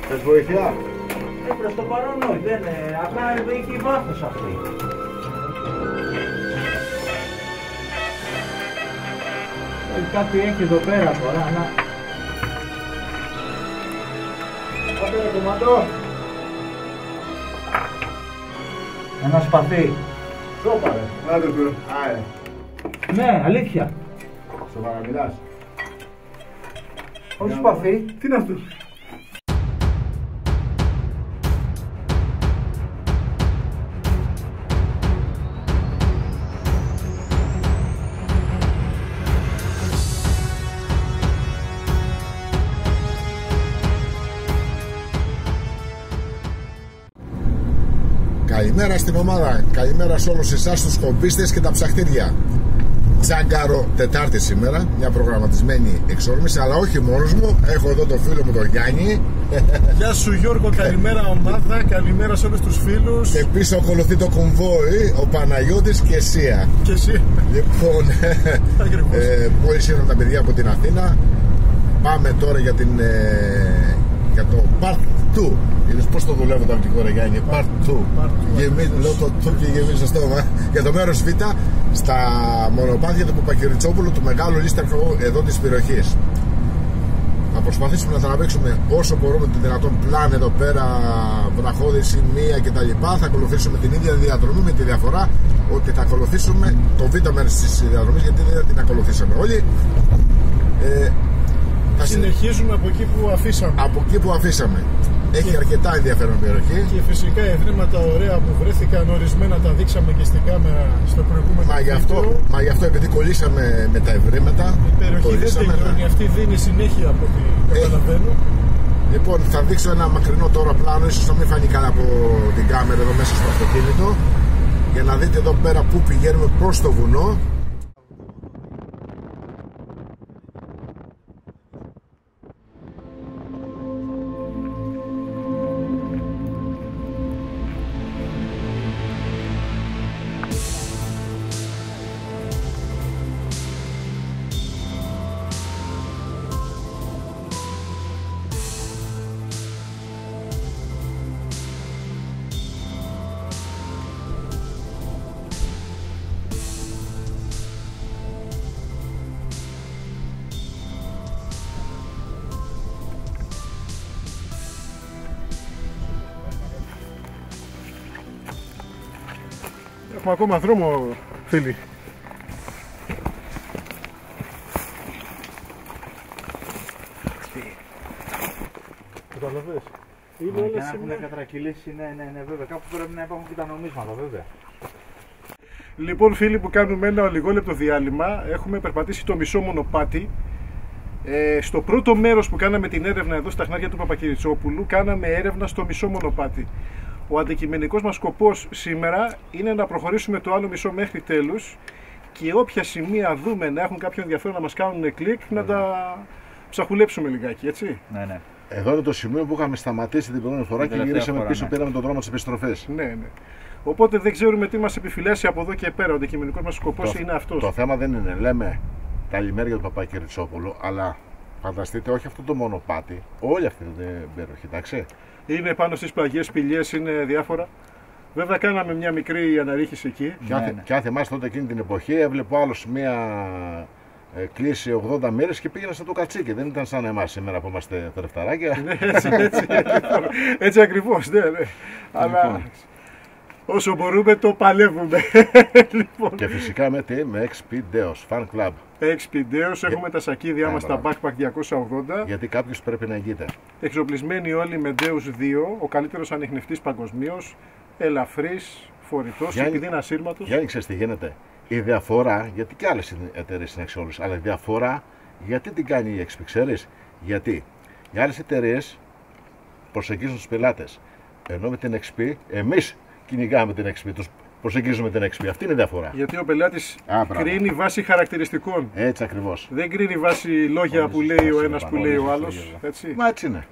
Θες βοήθεια? Προς το παρόν όχι, δεν είναι. Απλά έχει βάθος αυτή. Κάτι έχει εδώ πέρα τώρα, να... Πάτε ρε κομμάτο. Ένα σπαθί. Σώπα ρε. Άντε του. Άε. Ναι, αλήθεια. Σοβαρά μιλάς? Όχι σπαθί. Τι είναι αυτό? Καλημέρα στην ομάδα, καλημέρα σε όλους εσάς τους χομπίστες και τα ψαχτήρια. Τσάγκαρο Τετάρτη σήμερα, μια προγραμματισμένη εξόρμηση, αλλά όχι μόνος μου, έχω εδώ τον φίλο μου τον Γιάννη. Γεια σου Γιώργο, καλημέρα ομάδα, καλημέρα σε όλους τους φίλους. Και πίσω ακολουθεί το κομβόι, ο Παναγιώτης και Σία. Και εσύ. Λοιπόν, μόλις ήρθαν τα παιδιά από την Αθήνα, πάμε τώρα για το Part 2. Είδες πώς το δουλεύω το αγγλικό ρε Γιάννη? Part 2. Λέω το 2 και γεμίζει στο στόμα. Για το μέρος Β, στα μονοπάτια του Παπακυριτσόπουλου, του μεγάλου λίσταρχου εδώ της περιοχής. Θα προσπαθήσουμε να τραβήξουμε όσο μπορούμε την δυνατόν πλάν εδώ πέρα, βραχώδη σημεία κτλ. Θα ακολουθήσουμε την ίδια διαδρομή, με τη διαφορά ότι θα ακολουθήσουμε το Β μέρος της διαδρομής, γιατί δεν την ακολουθήσαμε όλοι. Θα συνεχίζουμε από εκεί που αφήσαμε. Από εκεί που αφήσαμε. Έχει αρκετά ενδιαφέρον περιοχή. Και φυσικά ευρήματα ωραία που βρέθηκαν, ορισμένα τα δείξαμε και στην κάμερα στο προηγούμενο βίντεο. Μα γι' αυτό επειδή κολλήσαμε με τα ευρήματα. Η περιοχή δεν τελειώνει, αυτή δίνει συνέχεια από ό,τι καταλαβαίνω. Λοιπόν, θα δείξω ένα μακρινό τώρα πλάνο, ίσως να μην φανεί καλά από την κάμερα εδώ μέσα στο αυτοκίνητο, για να δείτε εδώ πέρα που πηγαίνουμε προς το βουνό. Έχουμε ακόμα δρόμο, φίλοι. Καταλαβες. Είναι όλα σήμερα. Έχουν κατρακυλήσει, ναι, βέβαια. Κάπου πρέπει να υπάρχουν και τα νομίσματα, βέβαια. Λοιπόν, φίλοι, που κάνουμε ένα λιγόλεπτο διάλειμμα, έχουμε περπατήσει το μισό μονοπάτι. Στο πρώτο μέρος που κάναμε την έρευνα εδώ στα χνάρια του Παπακυριτσόπουλου, κάναμε έρευνα στο μισό μονοπάτι. Ο αντικειμενικός μας σκοπός σήμερα είναι να προχωρήσουμε το άλλο μισό μέχρι τέλους και όποια σημεία δούμε να έχουν κάποιο ενδιαφέρον να μας κάνουν κλικ, να τα ψαχουλέψουμε λιγάκι, έτσι. Ναι. Εδώ είναι το σημείο που είχαμε σταματήσει την προηγούμενη φορά και γυρίσαμε πίσω, πήραμε τον δρόμο της επιστροφής. Ναι. Οπότε δεν ξέρουμε τι μας επιφυλάσσει από εδώ και πέρα. Ο αντικειμενικός μας σκοπός είναι αυτός. Το θέμα δεν είναι, λέμε καλημέρα για τον Παπακυριτσόπουλο, αλλά φανταστείτε όχι αυτό το μονοπάτι, όλη αυτή την περιοχή, εντάξει. Είναι πάνω στις πλαγιές σπηλιές, είναι διάφορα. Βέβαια, κάναμε μια μικρή αναρρίχηση εκεί. Και αν θυμάστε τότε εκείνη την εποχή, έβλεπε άλλο μια κλίση 80 μέρες και πήγαινε στο κατσίκι. Δεν ήταν σαν εμάς σήμερα που είμαστε θρεφταράκια. Ναι, έτσι ακριβώς, ναι. Αλλά όσο μπορούμε το παλεύουμε. Λοιπόν. Και φυσικά με XP Deos Fan Club. XP Deos, έχουμε τα σακίδια μας, τα Backpack 280. Γιατί κάποιος πρέπει να εγγύεται. Εξοπλισμένοι όλοι με Deus 2, ο καλύτερος ανιχνευτής παγκοσμίως, ελαφρύς, φορητός, επειδή είναι ασύρματος. Γιάννη, ξέρεις τι γίνεται? Η διαφορά, γιατί και άλλες εταιρείες είναι εξόλους, αλλά η διαφορά γιατί την κάνει η XP, ξέρεις? Γιατί οι άλλες εταιρείες προσεγγίζουν τους πελάτες, ενώ με την XP εμείς κυνηγάμε την XP, τους προσεγγίζουμε την XP. Αυτή είναι η διαφορά. Γιατί ο πελάτης κρίνει βάση χαρακτηριστικών. Έτσι ακριβώς. Δεν κρίνει βάση λόγια που λέει ο ένας, που λέει ο άλλος. Έτσι. Μα έτσι είναι.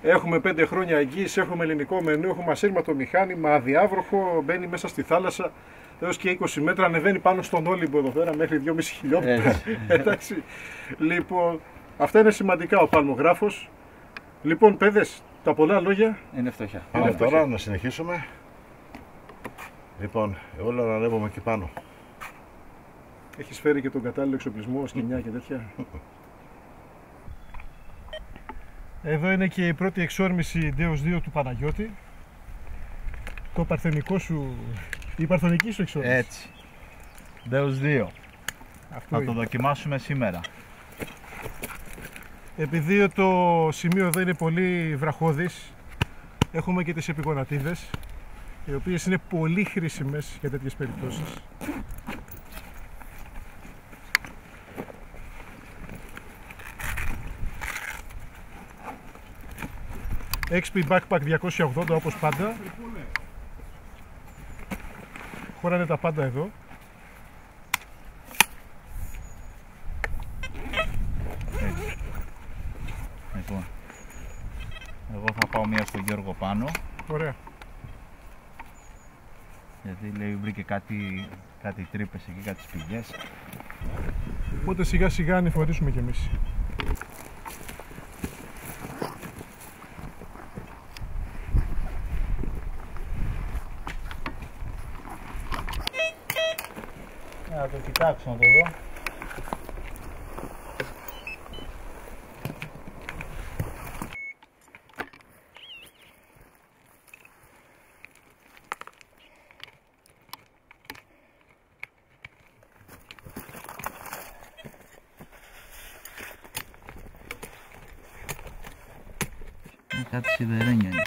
Έχουμε 5 χρόνια εγγύηση, έχουμε ελληνικό μενού, έχουμε ασύρματο μηχάνημα, αδιάβροχο, μπαίνει μέσα στη θάλασσα έως και 20 μέτρα, ανεβαίνει πάνω στον Όλυμπο εδώ πέρα μέχρι 2,5 χιλιόμετρα. Εντάξει. Λοιπόν, Αυτά είναι σημαντικά, ο παλμογράφος. Λοιπόν, παιδες, τα πολλά λόγια Είναι φτωχιά. Πάμε τώρα να συνεχίσουμε. Λοιπόν, εγώ λέω να ανέβουμε εκεί πάνω. έχεις φέρει και τον κατάλληλο εξοπλισμό, σκηνιά και τέτοια. Εδώ είναι και η πρώτη εξόρμηση Deus 2 του Παναγιώτη. Το παρθενικό σου, η παρθενική σου εξόρμηση. Έτσι. Deus 2. Αυτό Θα είναι. το δοκιμάσουμε σήμερα. Επειδή το σημείο εδώ είναι πολύ βραχώδης, έχουμε και τις επιγονατίδες, οι οποίες είναι πολύ χρήσιμες για τέτοιες περιπτώσεις. XP Backpack 280 όπως πάντα. Χωράνε τα πάντα εδώ. Λοιπόν, εγώ θα πάω μία στον Γιώργο πάνω, Ωραία. γιατί λέει βρήκε κάτι τρύπες εκεί, κάτι σπηλιές. Οπότε σιγά σιγά ανηφορήσουμε κι εμείς. Να το κοιτάξω να το δω. Κάτι σιδερένια είναι.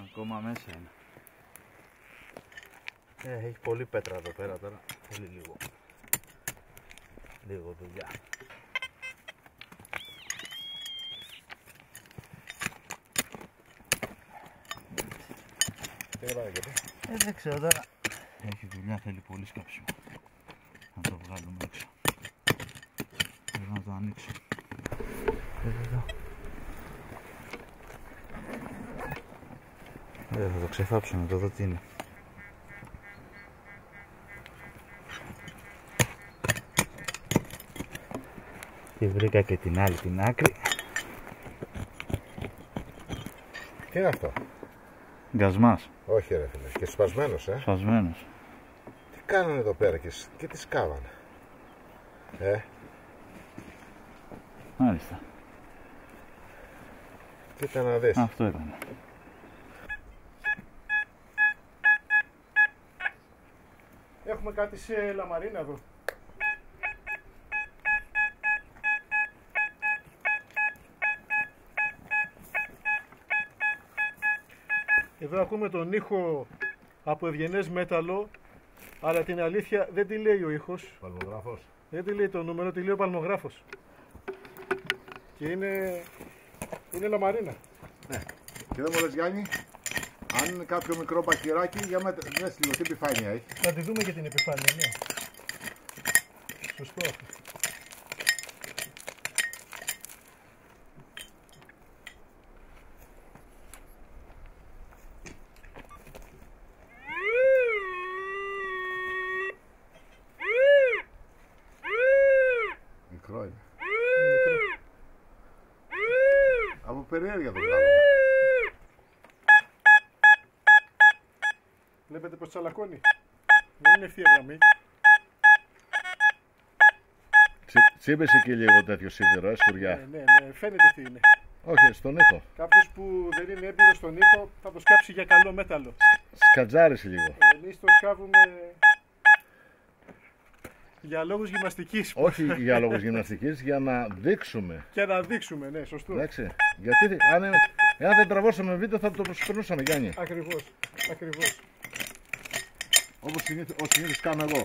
Ακόμα μέσα είναι. Έχει πολύ πέτρα εδώ πέρα τώρα. Θέλει λίγο δουλειά. Δεν ξέρω τώρα. Έχει δουλειά, θέλει πολύ σκάψιμο. Να το βγάλουμε έξω. Πρέπει να το ανοίξω. Εδώ. Θα το ξεφάψω να το δω τι είναι. Και βρήκα και την άλλη την άκρη. Τι είναι αυτό? Γκασμάς. Όχι ρε φίλε, και σπασμένος Σφασμένος. Τι κάνανε εδώ πέρα και τι σκάβανε? Μάλιστα. Κοίτα να δεις. Αυτό ήταν. Έχουμε κάτι σε λαμαρίνα εδώ. Εδώ ακούμε τον ήχο από ευγενές μέταλλο, αλλά την αλήθεια δεν τη λέει ο ήχος. Παλμογράφος. Δεν τη λέει το νούμερο, τη λέει ο παλμογράφος. Και είναι λαμαρίνα. Ναι. Και εδώ μου λες Γιάννη, αν είναι κάποιο μικρό μπακυράκι, για μες λίγο τι επιφάνεια έχει. Θα τη δούμε και την επιφάνεια, ναι. Σωστό αυτό. Μικρό είναι. Είναι μικρό. Από περιέργεια το βγάλουμε. Βλέπετε πως τσαλακώνει. Δεν είναι ευθεία γραμμή. Τσίπεσε και λίγο τέτοιο σίδερο, σκουριά. Ναι, φαίνεται τι είναι. Όχι, στον ήχο. Κάποιος που δεν είναι έμπειρος στον ήχο θα το σκάψει για καλό μέταλλο. Σκατζάρισε λίγο. Εμείς το σκάβουμε για λόγους γυμναστικής. Όχι για λόγους γυμναστικής, για να δείξουμε. Και να δείξουμε, ναι, σωστό. Εντάξει. Γιατί εάν δεν τραβώσαμε βίντεο θα το προσπερνούσαμε, Γιάννη. Ακριβώς, ακριβώς. Όπως συνήθως κάνω εγώ.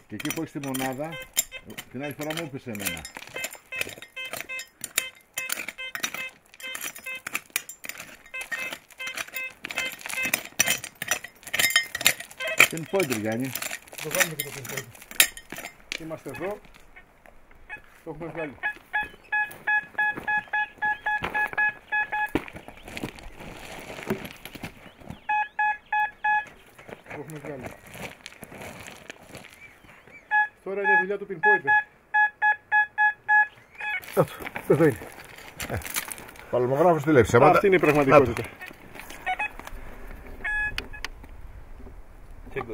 Και εκεί που έχεις τη μονάδα, την άλλη φορά μου έπεσε εμένα. Την πόντρι Γιάννη. Το βάλουμε και το pinpoint. Είμαστε εδώ. Το έχουμε βγάλει. Το έχουμε βγάλει. Τώρα είναι η δουλειά του pinpointer. Εδώ είναι. Παλαιμογράφος τι λέει, Αυτή είναι η πραγματικότητα.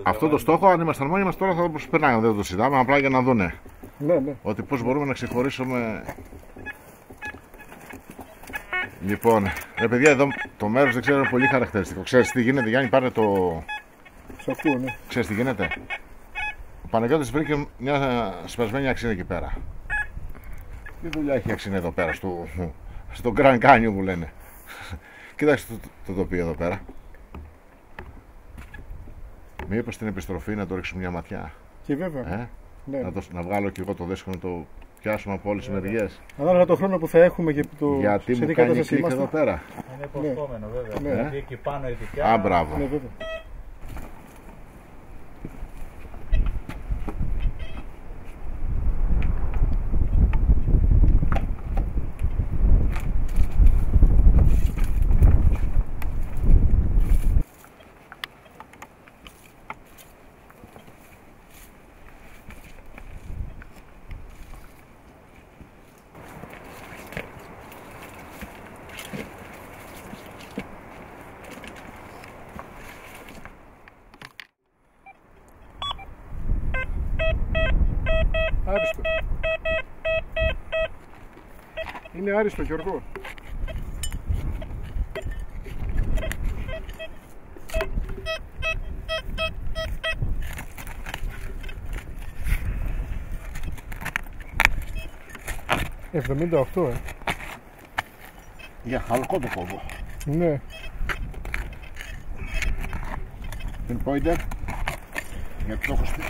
Αυτό το στόχο, αν ήμασταν μόνοι μας τώρα θα το προσπερνάγαμε, δεν το συζητάμε, απλά για να δούνε. Ναι, ναι. Ότι πώς μπορούμε να ξεχωρίσουμε. Λοιπόν, ρε παιδιά, εδώ το μέρος δεν ξέρω, είναι πολύ χαρακτηριστικό. Ξέρεις τι γίνεται, Γιάννη, πάρε το. Σ' ακούω, ναι. Ξέρεις τι γίνεται. Ο Παναγιώτης βρήκε μια σπασμένη αξίνα εκεί πέρα. Τι δουλειά έχει αξίνα εδώ πέρα, στο Grand Canyon που λένε. Κοίταξε το τοπίο εδώ πέρα. Μήπως στην επιστροφή να το ρίξουμε μια ματιά. Και βέβαια. Ναι. Να βγάλω και εγώ το δέσκο να το πιάσουμε από όλες τις μεριές. Ανάλογα το χρόνο που θα έχουμε και το. Γιατί μου κάνει κλικ εδώ πέρα. Είναι υποσχόμενο βέβαια. Ναι. Γιατί εκεί πάνω ειδικά. Α, μπράβο. Ναι, βέβαια. Άριστο. Είναι άριστο, Γιώργο. $78, Για χαλκό το κόβω. Ναι. Pinpointer. Γιατί το έχω στείλει.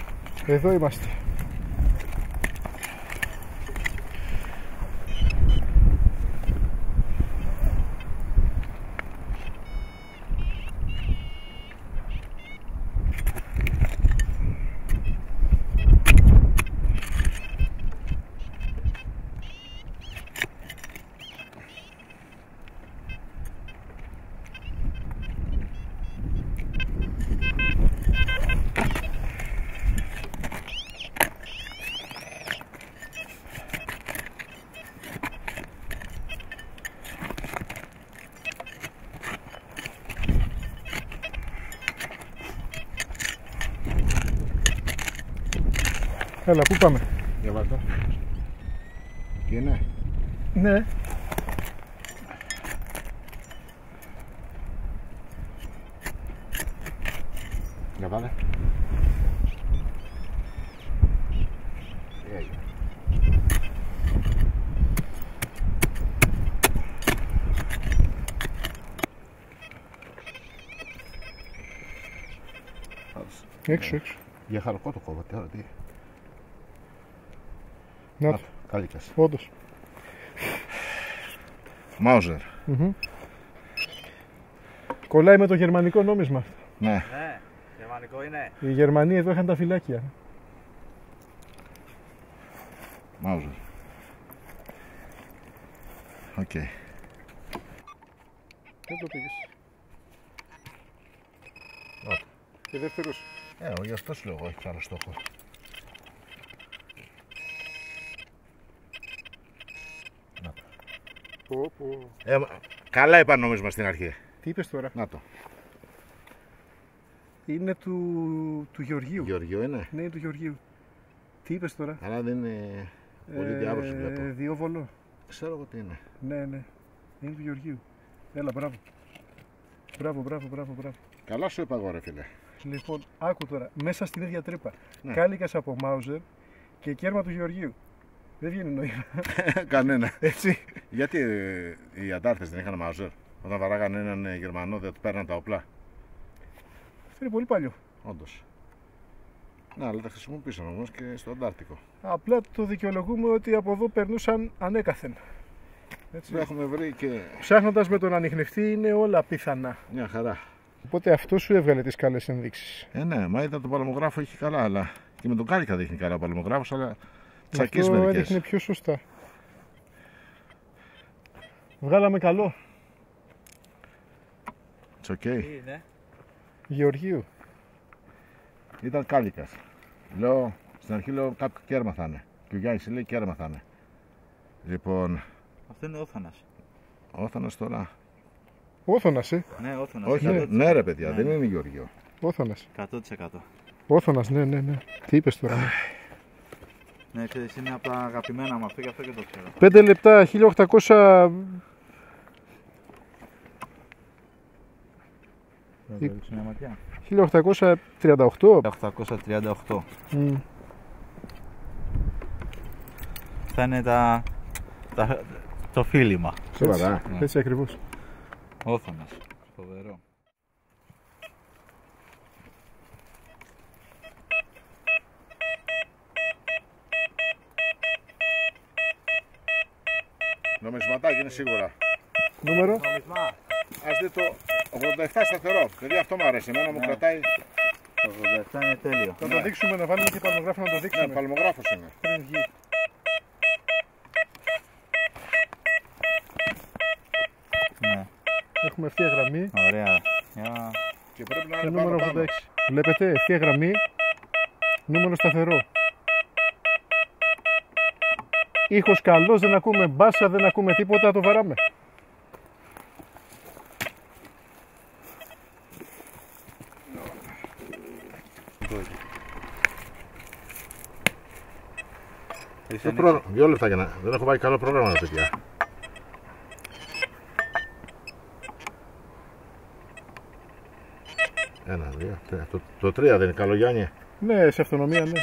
Εδώ είμαστε. Έλα, πού πάμε? Για βάλτε. Τι είναι? Ναι. Για βάλε. Έξω, έξω. Για χαλκό το κόβω, τώρα τι. Να το. Κάλικας. Όντως. Μάουζερ. Κολλάει με το γερμανικό νόμισμα. Ναι. Ναι, γερμανικό είναι. Οι Γερμανοί εδώ είχαν τα φυλάκια. Μάουζερ. Οκ. Δεν το πήγες. Και δεύτερος. Γι' αυτό σου λέω εγώ, έχει άλλο στόχο. Καλά είπα νόμισμα στην αρχή. Τι είπες τώρα? Να το. Είναι του Γεωργίου. Γεωργίου είναι. Ναι, είναι του Γεωργίου. Τι είπες τώρα? Αλλά δεν είναι πολύ διάβρωση βλέπω. Διόβολο. Ξέρω εγώ τι είναι. Ναι, ναι. Είναι του Γεωργίου. Έλα, μπράβο. Μπράβο. Καλά σου είπα εγώ ρε φίλε. Λοιπόν, άκου τώρα. Μέσα στην ίδια τρύπα. Ναι. Κάλικας από Μάουζερ και κέρμα του Γεωργίου. Δεν βγαίνει νόημα. Κανένα. Έτσι. Γιατί οι αντάρτες δεν είχαν Μάουζερ? Όταν βαράγανε έναν Γερμανό δεν του παίρναν τα όπλα. Αυτό είναι πολύ παλιό. Όντως. Ναι, αλλά τα χρησιμοποίησαν όμως και στο Αντάρτικο. Απλά το δικαιολογούμε ότι από εδώ περνούσαν ανέκαθεν. Έτσι. Το έχουμε βρει και Ψάχνοντας με τον ανιχνευτή είναι όλα πιθανά. μια χαρά. Οπότε αυτό σου έβγαλε τις καλές ενδείξεις. Ναι, μα ήταν τον παλαιμογράφο είχε καλά, αλλά και με τον Κάρικα δείχνει καλά ο παλαιμογράφος, αλλά τσακίζει Αυτό μερικές. έδειχνε πιο σωστά. Βγάλαμε καλό. It's okay. Τι είναι? Γεωργίου. Ήταν Κάλικας. Λέω, στην αρχή λέω κάποιο κέρμα θα είναι. Και ο Γιάννης λέει κέρμα θα είναι. Λοιπόν, Αυτό είναι όθωνας. Όθωνας τώρα. Όθωνας, Ναι, όθωνας. Όχι, 100%. ναι ρε παιδιά, Ναι. δεν είναι Γεωργιό. Όθωνας. 100%. Όθωνας, ναι. Τι είπες τώρα. Ναι, ξέρεις, είναι από τα αγαπημένα μου αυτό και αυτό και το ξέρω. 5 λεπτά, 1800. Θα ρίξω μια ματιά. 1838. 838. Mm. Θα είναι το φίλημα. Σοβαρά. Ναι. Έτσι ακριβώς. Όθωνας. Φοβερό. Νομισματάκι είναι σίγουρα. Νούμερο. Ας δει το 87 σταθερό. Δηλαδή αυτό μου αρέσει. Εμένα μου Ναι. κρατάει. Το 87 είναι τέλειο. Θα το δείξουμε, να βάλουμε και παλμογράφο να το Ναι, δείξουμε. παλμογράφος είναι. Πριν βγει. Ναι, Έχουμε ευθεία γραμμή. ωραία. Για... Και πρέπει να Και είναι νούμερο πάνω 86. Βλέπετε, ευθεία γραμμή. Νούμερο σταθερό. Ήχος καλός, δεν ακούμε μπάσα, δεν ακούμε τίποτα, το βαράμε. Το 2 λεπτά για να. Δεν έχω βάλει καλό πρόγραμμα, παιδιά. Ένα, δύο, τρία. Το 3 δεν είναι καλό, Γιάννη. Ναι, σε αυτονομία, ναι.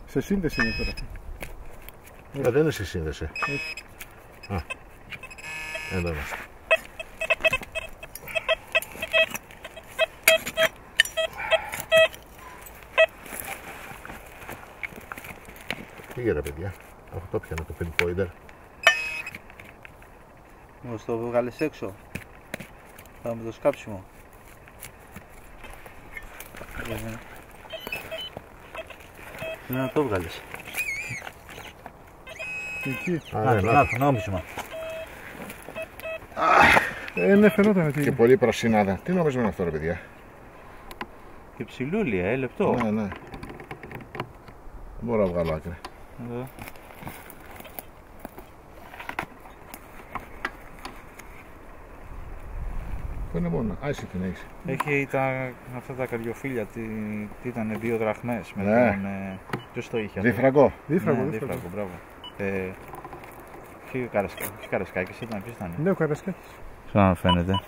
Σε σύνδεση είναι τώρα. Δεν είναι στη σύνδεση. Α, εδώ είμαστε. Πήγε ρε παιδιά. Αυτό πιανε το pinpointer. Μόλις το βγάλεις έξω. Θα με το σκάψιμο. Είναι να το βγάλεις. Εκεί. Α, ναι, να. νόμισμα. Ναι, φαινόταν τι. Και πολύ πρασινάδα. Τι νόμιζα είναι αυτό ρε παιδιά. Και ψηλούλια, λεπτό. Ναι, ναι. Δεν μπορώ να βγάλω άκρη. Εδώ. Πού είναι μόνο. Άισε την έχεις. Έχει αυτά τα καρδιοφύλια, τι ήταν, 2 δραχμές. Με Ναι. ποιος το είχε αυτό? Διφραγκό. Δίφραγο, Ναι, δίφραγο. δίφραγο, μπράβο. Όχι Καρασκάκης ήταν, ποιος ήταν? Ναι, ο Καρασκάκης. Σαν φαίνεται.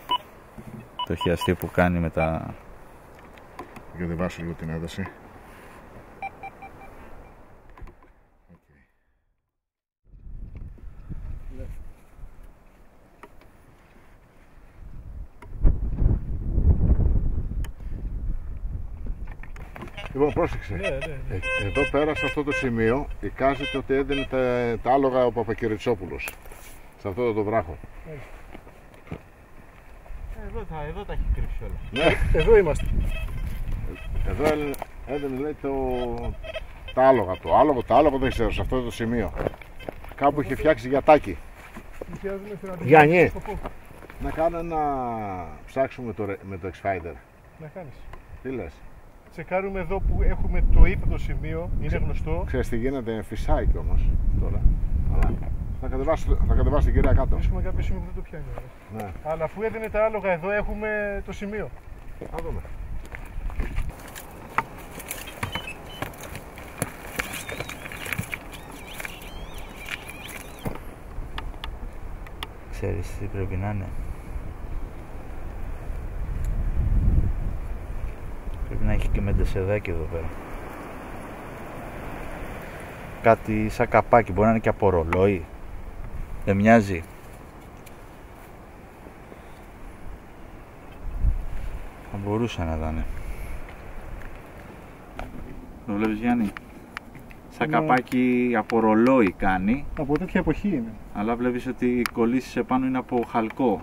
Το χιαστή που κάνει με τα... Για τη βάσω λίγο την ένταση. Λοιπόν, πρόσεξε. Ναι. Εδώ πέρα σε αυτό το σημείο εικάζεται ότι έδινε τα άλογα ο Παπακυριτσόπουλος. Σε αυτό το βράχο. Εδώ τα έχει κρύψει όλα. Ναι, Εδώ είμαστε. εδώ έδινε λέει τα άλογα. Το άλογο δεν ξέρω, σε αυτό το σημείο. Κάπου είχε φτιάξει γιατάκι. Γιάννη. Να κάνω ένα ψάξουμε με το X-Finder. Να κάνεις. Τι λες? Τσεκάρουμε εδώ που έχουμε το ύπατο σημείο, είναι γνωστό. Ξέρεις τι γίνεται, φυσάει κι όμως τώρα. Αλλά θα κατεβάσει την κυρία κάτω. Βρίσκουμε κάποιο σημείο που δεν το πιάνει. Ναι, Αλλά αφού έδινε τα άλογα εδώ έχουμε το σημείο. θα δούμε. Ξέρεις τι πρέπει να είναι? Πρέπει να έχει και μεντεσεδάκι εδώ πέρα. Κάτι σαν καπάκι, μπορεί να είναι και από ρολόι. Δεν μοιάζει? Θα μπορούσε να ήταν. Το βλέπεις, Γιάννη? Σαν Ναι. καπάκι από ρολόι κάνει, Από τέτοια εποχή είναι. αλλά βλέπεις ότι οι κολλήσεις επάνω είναι από χαλκό.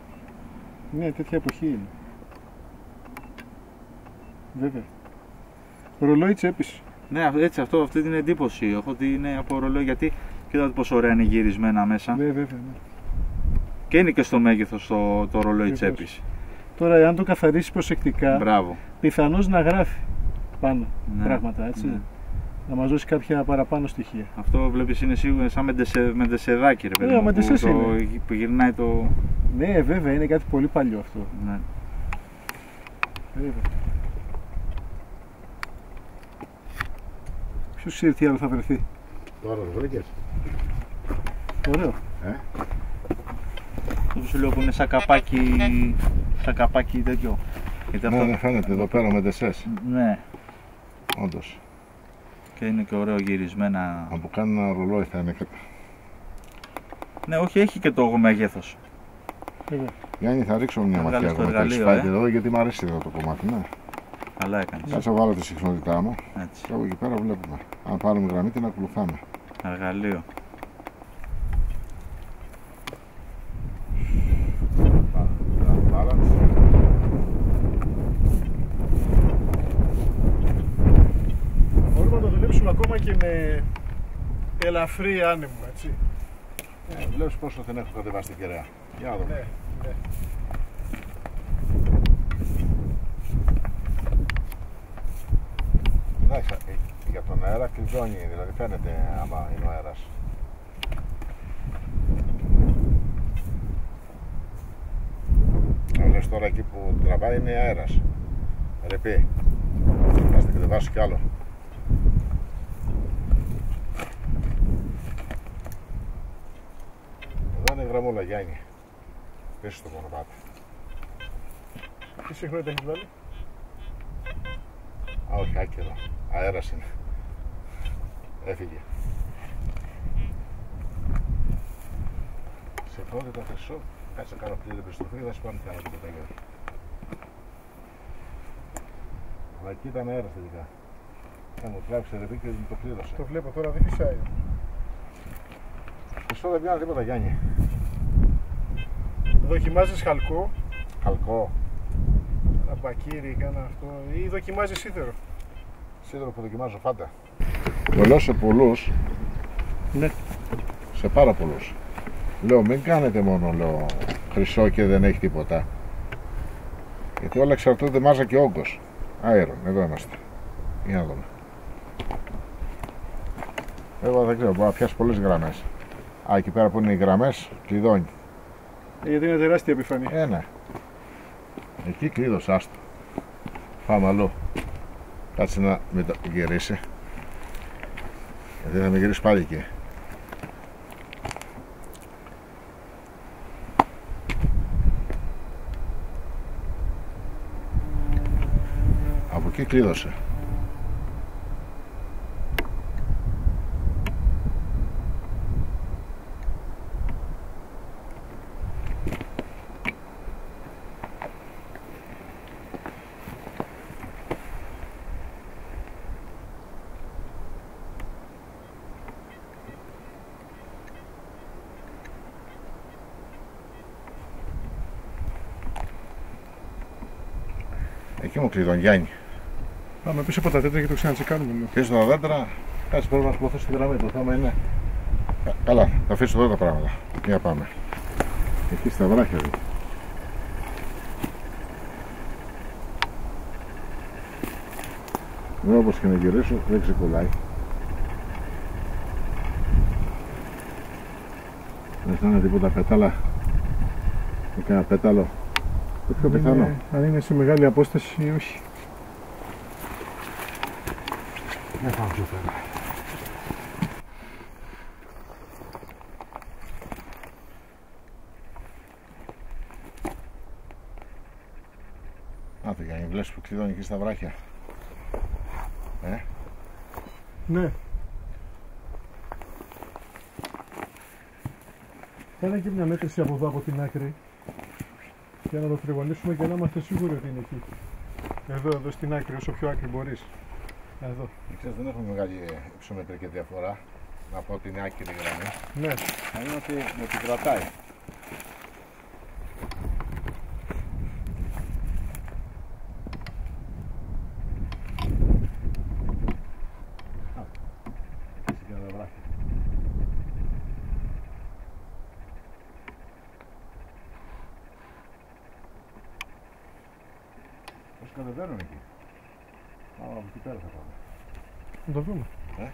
Ναι, τέτοια εποχή είναι. Βέβαια. Ρολόι τσέπης. Ναι, έτσι, αυτή την εντύπωση έχω ότι είναι από ρολόι, γιατί κοίτα πόσο ωραία είναι γυρισμένα μέσα. Ναι, βέβαια. Ναι. Και είναι και στο μέγεθος το ρολόι Βεβαίως. τσέπης. Τώρα, αν το καθαρίσεις προσεκτικά, Μπράβο. πιθανώς να γράφει πάνω Ναι, πράγματα, έτσι. ναι. Να μας δώσει κάποια παραπάνω στοιχεία. Αυτό βλέπεις είναι σίγουρα σαν μεντεσεδάκι ρε παιδί μου, μεντεσές είναι. που γυρνάει το... Ναι, βέβαια, είναι κάτι πολύ παλιό αυτό. Ναι. Βέβαια. Ποιος ξέρει τι άλλο θα βρεθεί. Τώρα το βρήκες. Ωραίο. Αυτό σου λέω που είναι σαν καπάκι τέτοιο. Γιατί Ναι, αυτό... ναι, φαίνεται εδώ πέρα με τεσές. Ναι. Όντως. Και είναι και ωραίο γυρισμένα. Από κάνει ένα ρολόι θα είναι. Ναι, όχι, έχει και το μέγεθος. Βέβαια. Γιάννη, θα ρίξω μια Βγάλε ματιά στο εγώ με το εργαλείο, εξφάιτε εδώ, γιατί μου αρέσει εδώ το κομμάτι. Ναι. Καλά έκανες. Κάτσε να βάλω τη συχνότητά μου Έτσι. και από εκεί πέρα βλέπουμε. Αν πάρουμε γραμμή την ακολουθάμε. Εργαλείο. Μπορούμε να το δουλέψουμε ακόμα και με ελαφρύ άνεμο, έτσι. Βλέπεις πόσο δεν έχω κατεβάσει την κεραία. Για να δούμε. Ναι, ναι. Εντάξει, για τον αέρα κλειδώνει, δηλαδή φαίνεται άμα είναι ο αέρας. Λες τώρα εκεί που τραβάει είναι αέρας. Ρεπεί. Ας την κατεβάσω κι άλλο. Εδώ είναι γραμμούλα, Γιάννη. Πίσω στο μονοπάτι. Τι συχνότητα έχεις βάλει? Α, όχι, άκυρο. Αέρας είναι. Έφυγε. Συχνότητα χρυσό. Κάτσε να κάνω πλήρη επιστροφή, δεν σου πάνε κι άλλο τίποτα άλλο. Αλλά εκεί ήταν αέρας τελικά. Θα μου τράβηξε ρεπή και μου το κλείδωσε. Το βλέπω τώρα, δεν φυσάει. Χρυσό δεν πιάνω τίποτα, Γιάννη. Δοκιμάζεις χαλκό, Χαλκό. αμπακύρι, κάνα αυτό, ή δοκιμάζεις σίδερο. Σίδερο που δοκιμάζω πάντα. Το λέω σε πολλούς. Ναι. Σε πάρα πολλούς. Λέω μην κάνετε μόνο λέω, χρυσό και δεν έχει τίποτα. Γιατί όλα εξαρτώνται μάζα και όγκος. Αέρον, εδώ είμαστε. Για να δούμε. Εγώ δεν ξέρω, μπορώ να πιάσει πολλές γραμμές. Α, εκεί πέρα που είναι οι γραμμές, κλειδώνει. Γιατί είναι τεράστια επιφανή. Ναι. Εκεί κλείδωσε, άστο. Πάμε αλλού. Κάτσε να μην το γυρίσει. Γιατί θα με γυρίσει πάλι εκεί. Από εκεί κλείδωσε. Εκεί μου κλειδώνει, Γιάννη. Πάμε πίσω από τα δέντρα και το ξανατσεκάνουμε λίγο. Πίσω στα δέντρα, κάτσε πρέπει να σπωθώ στη γραμμή. Το θέμα είναι. Καλά, θα αφήσω εδώ τα πράγματα. Για πάμε. Εκεί στα βράχια εδώ. Εδώ όπως και να γυρίσω δεν ξεκολλάει. Δεν θα είναι τίποτα πετάλα. Με κανένα πέταλο. Το πιο πιθανό. Αν είναι σε μεγάλη απόσταση ή όχι. Δεν πάμε πιο πέρα. Να το κάνει, βλέπεις που κλειδώνει εκεί στα βράχια. Ναι. Κάνε και μια μέτρηση από εδώ από την άκρη για να το τριγωνίσουμε και να είμαστε σίγουροι ότι είναι εκεί. Εδώ στην άκρη, όσο πιο άκρη μπορείς. Εδώ. Ξέρεις, δεν έχουμε μεγάλη υψομετρική διαφορά. Να πω ότι είναι άκυρη γραμμή. Ναι. Θα είναι ότι με την κρατάει. Πώς κατεβαίνουν εκεί. Πάμε από εκεί πέρα θα πάμε. Να το δούμε. Ναι.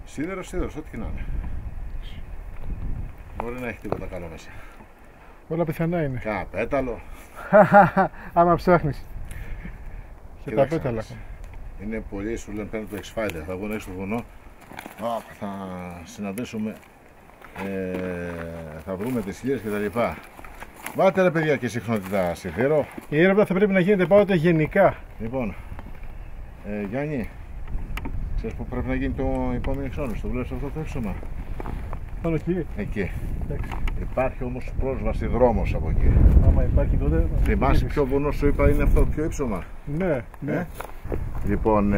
Σίδερος, ό,τι και να είναι. Μπορεί να έχει τίποτα καλό μέσα. Όλα πιθανά είναι. Κάνα πέταλο. Άμα ψάχνεις. Και τα Κοίταξε, πέταλα. Είναι πολλοί σου λένε παίρνουν το X-Fighter. Θα βγουν έξω στο βουνό. Θα συναντήσουμε. Θα βρούμε τις χίλιες και τα λοιπά. Βάλτε ρε παιδιά και συχνότητα σιδέρο. Η έρευνα θα πρέπει να γίνεται πάντοτε γενικά. Λοιπόν, Γιάννη, ξέρεις που πρέπει να γίνει το επόμενο εξόνος, το βλέπεις αυτό το ύψωμα? Πάνω εκεί. Εκεί. Εντάξει. Υπάρχει όμως πρόσβαση δρόμος από εκεί. Άμα υπάρχει τότε. Θυμάσαι ποιο βουνό σου είπα είναι αυτό το πιο ύψωμα? Ναι, ναι. Λοιπόν,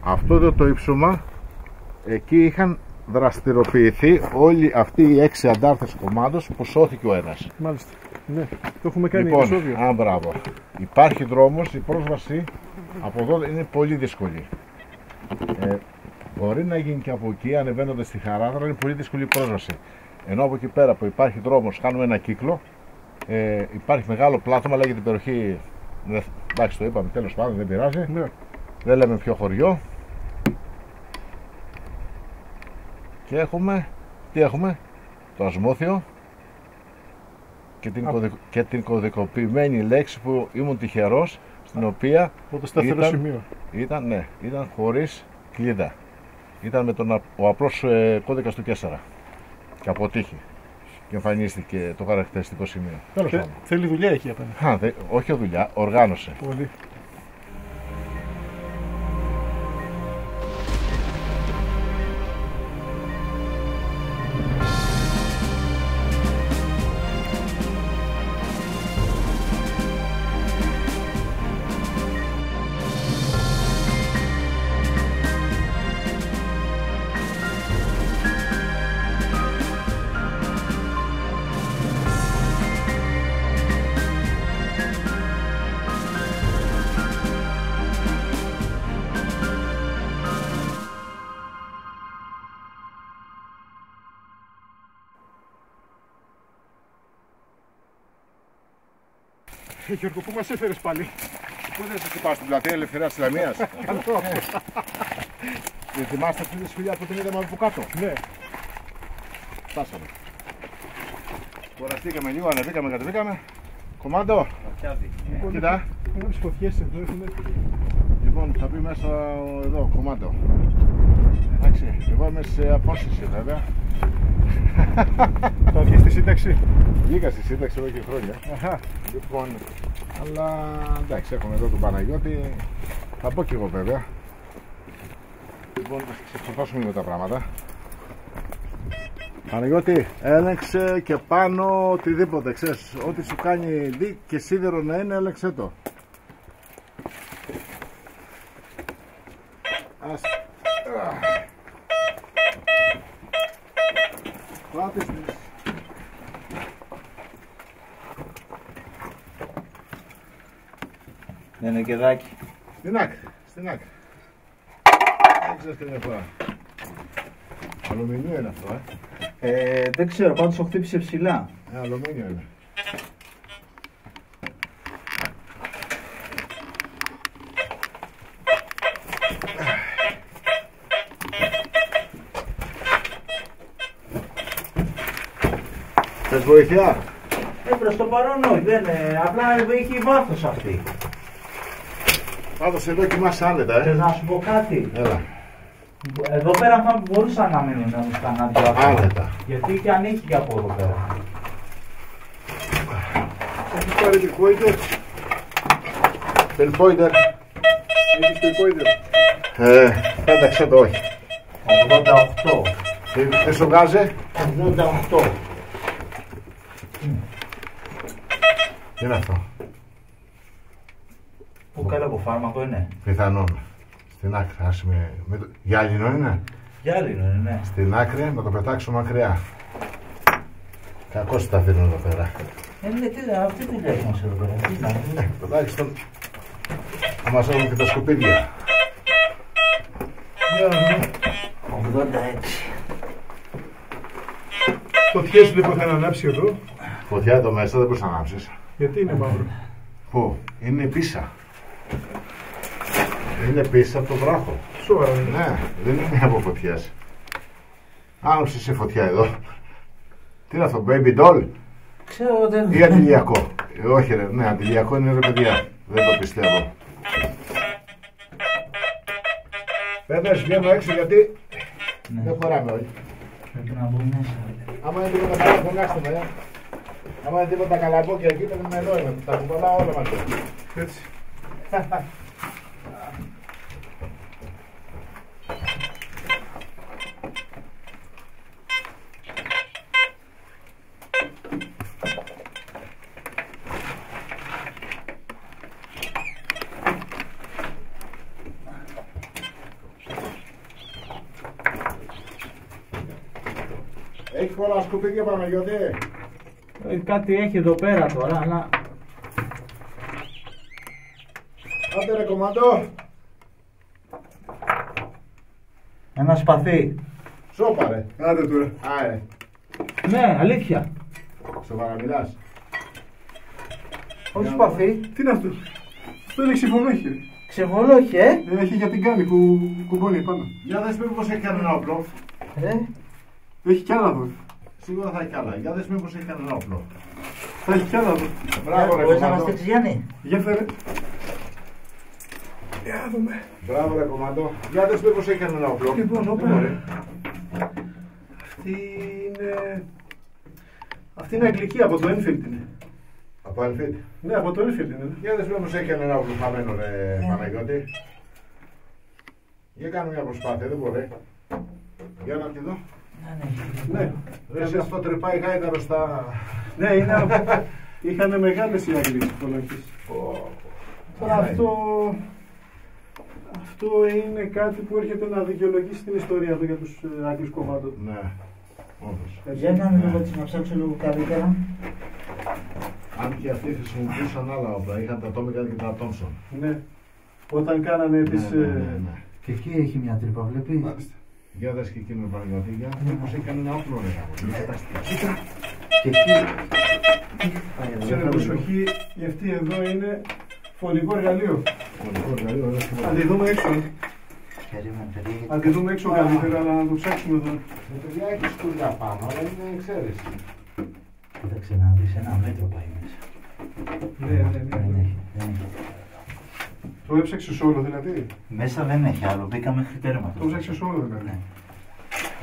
αυτό το ύψωμα, εκεί είχαν δραστηριοποιηθεί όλοι αυτοί οι 6 αντάρτες κομμάτων που σώθηκε ο ένας. Μάλιστα. Ναι, το έχουμε κάνει Λοιπόν, επεισόδιο. μπράβο. Υπάρχει δρόμος, η πρόσβαση από εδώ είναι πολύ δύσκολη. Μπορεί να γίνει και από εκεί, ανεβαίνοντας στη Χαράδρα, είναι πολύ δύσκολη η πρόσβαση. Ενώ από εκεί πέρα που υπάρχει δρόμος, κάνουμε ένα κύκλο, υπάρχει μεγάλο πλάτωμα, λέγεται την περιοχή. Εντάξει, το είπαμε, τέλος πάντων, δεν πειράζει. Ναι. Δεν λέμε ποιο χωριό. Και έχουμε, τι έχουμε? Το ασμόθιο και την κωδικοποιημένη λέξη που ήμουν τυχερός, στην οποία Από το σταθερό σημείο. ήταν χωρίς κλίδα. Ήταν με ο απλός κώδικας του 4 και αποτύχει και εμφανίστηκε το χαρακτηριστικό σημείο. Τέλος πάντων. Θέλει δουλειά εκεί απέναντι. Όχι δουλειά, οργάνωσε. Πολύ. Γιώργο, πού μας έφερες πάλι? Πού δεν σας είπα, στην πλατεία Ελευθερίας της Λαμίας? Θυμάστε αυτή τη σπηλιά που την είδαμε από κάτω? Ναι. Φτάσαμε. Κουραστήκαμε λίγο, ανεβήκαμε, κατεβήκαμε. Κομμάντο. Κοίτα. Είναι τις φωτιές εδώ, έχουμε. Λοιπόν, θα μπει μέσα εδώ, κομμάντο. Εντάξει, εγώ είμαι σε απόσυση βέβαια. Θα βγει στη σύνταξη. Βγήκα στη σύνταξη εδώ και χρόνια. Αχα. Λοιπόν, αλλά εντάξει, έχουμε εδώ τον Παναγιώτη. Θα πω κι εγώ βέβαια. Λοιπόν, θα ξεφορτώσουμε λίγο τα πράγματα. Παναγιώτη, έλεγξε και πάνω οτιδήποτε, ξέρεις, ό,τι σου κάνει δι και σίδερο να είναι, έλεγξε το. Ας... Πάτης της. Είναι κεδάκι. Στην άκρη, στην άκρη. Δεν ξέρεις τι διαφορά. Αλουμινίου είναι αυτό, Δεν ξέρω, πάντως το χτύπησε ψηλά. Αλουμίνιο είναι. Θες βοήθεια? Προς το παρόν όχι, απλά έχει βάθος αυτή. Πάντως εδώ κοιμάσαι άνετα, Θες να σου πω κάτι? Έλα. Εδώ πέρα θα μπορούσαν να μείνουν να μου κάνουν δυο άτομα. Άνετα. Γιατί και ανήκει και από εδώ πέρα. Έχεις πάρει τριπόιντερ. Πελπόιντερ. Έχεις τριπόιντερ. Πέταξε το όχι. 88. Τι σου βγάζει? 88. Τι είναι αυτό? Πού κάτω από φάρμακο είναι? Πιθανόν. Στην άκρη, γυάλινο είναι? Γυάλινο είναι, ναι. Στην άκρη να το πετάξω μακριά. Κακώς τα αφήνω εδώ πέρα. Αυτή τη δουλειά έχουμε εδώ πέρα. Τι να είναι. Τουλάχιστον θα μας έρθουν και τα σκουπίδια. 86. Φωτιές λοιπόν θα ανάψει εδώ. Φωτιά εδώ μέσα δεν μπορείς να ανάψεις. Γιατί είναι μαύρο? Πού? Είναι πίσα. Είναι πίσα από το βράχο. Σοβαρά. Ναι, δεν είναι από φωτιές. Άνοιξε σε φωτιά εδώ. Τι είναι αυτό, baby doll Ξέρω δεν. ή αντιλιακό? Όχι ρε, ναι, αντιλιακό είναι ρε παιδιά. Δεν το πιστεύω. Παιδες, βγαίνω έξω γιατί Ναι. δεν χωράμε όλοι. Πρέπει να μπω μέσα. Άμα είναι τίποτα καλά, φωνάξτε με. Άμα είναι τίποτα καλαμπόκια εκεί, πρέπει να εδώ είμαι. Τα κουμπαλάω όλα μαζί. Έτσι. Έχει πολλά σκουπίδια Παναγιώτη. Κάτι έχει εδώ πέρα τώρα, αλλά. Άντε ρε κομμάτο. Ένα σπαθί. Σώπα ρε. Άντε τώρα. Άρε. Ναι, αλήθεια. Σοβαρά μιλάς. Όχι σπαθί. Τι είναι αυτό? Αυτό είναι ξυφολόχη. Ξεβολόχη, Έχει για την κάνει που κουμπώνει πάνω. Για δες μήπως έχει κανένα όπλο. Έχει κι άλλα εδώ. Σίγουρα θα έχει κι άλλα. Για δες μήπως έχει κανένα όπλο. Θα έχει κι άλλα εδώ. Μπράβο ρε Μπορείς να μας κομμάτο. δείξεις, Γιάννη? Για φέρε. Για δούμε. Μπράβο ρε κομμάτο. Για δες μήπως έχει κανένα όπλο. Λοιπόν, όπλο ρε. Αυτή είναι αγγλική, από το Enfield είναι. Από Alfred. Ναι, από το Enfield είναι. Για δες μήπως έχει κανένα όπλο χαμένο ρε Παναγιώτη. Για κάνω μια προσπάθεια, δεν μπορεί. Για να τη δω. Ναι. Ρε εσύ αυτό τρυπάει γάιδαρο στα... Ναι, είναι. Είχαν μεγάλες οι Άγγλοι ψυχολογίες. Τώρα αυτό είναι κάτι που έρχεται να δικαιολογήσει την ιστορία εδώ για τους Άγγλους κομμάτων. Ναι, όντως. Για να μην να ψάξω λίγο καλύτερα. Αν και αυτοί χρησιμοποιούσαν άλλα όπλα, είχαν τα Tommy και τα Thompson. Ναι. Όταν κάνανε τις... Ναι. Και εκεί έχει μια τρύπα, βλέπεις. Μάλιστα. Για δες και εκείνο Παναγιώτη, για να μήπως έχει κανένα όπλο ρε γάμο. Και εκεί. Ξέρετε, προσοχή, γιατί αυτή εδώ είναι φωνικό εργαλείο. Αν τη δούμε έξω. Αν τη δούμε έξω καλύτερα, αλλά να το ψάξουμε εδώ. Με παιδιά έχει σκουριά πάνω, αλλά είναι εξαίρεση. Κοίταξε να δεις, ένα μέτρο πάει μέσα. Ναι. Δεν έχει. Το έψαξες όλο δηλαδή. Μέσα δεν έχει άλλο, μπήκα μέχρι τέρμα. Το ψάξες όλο δηλαδή. Ναι.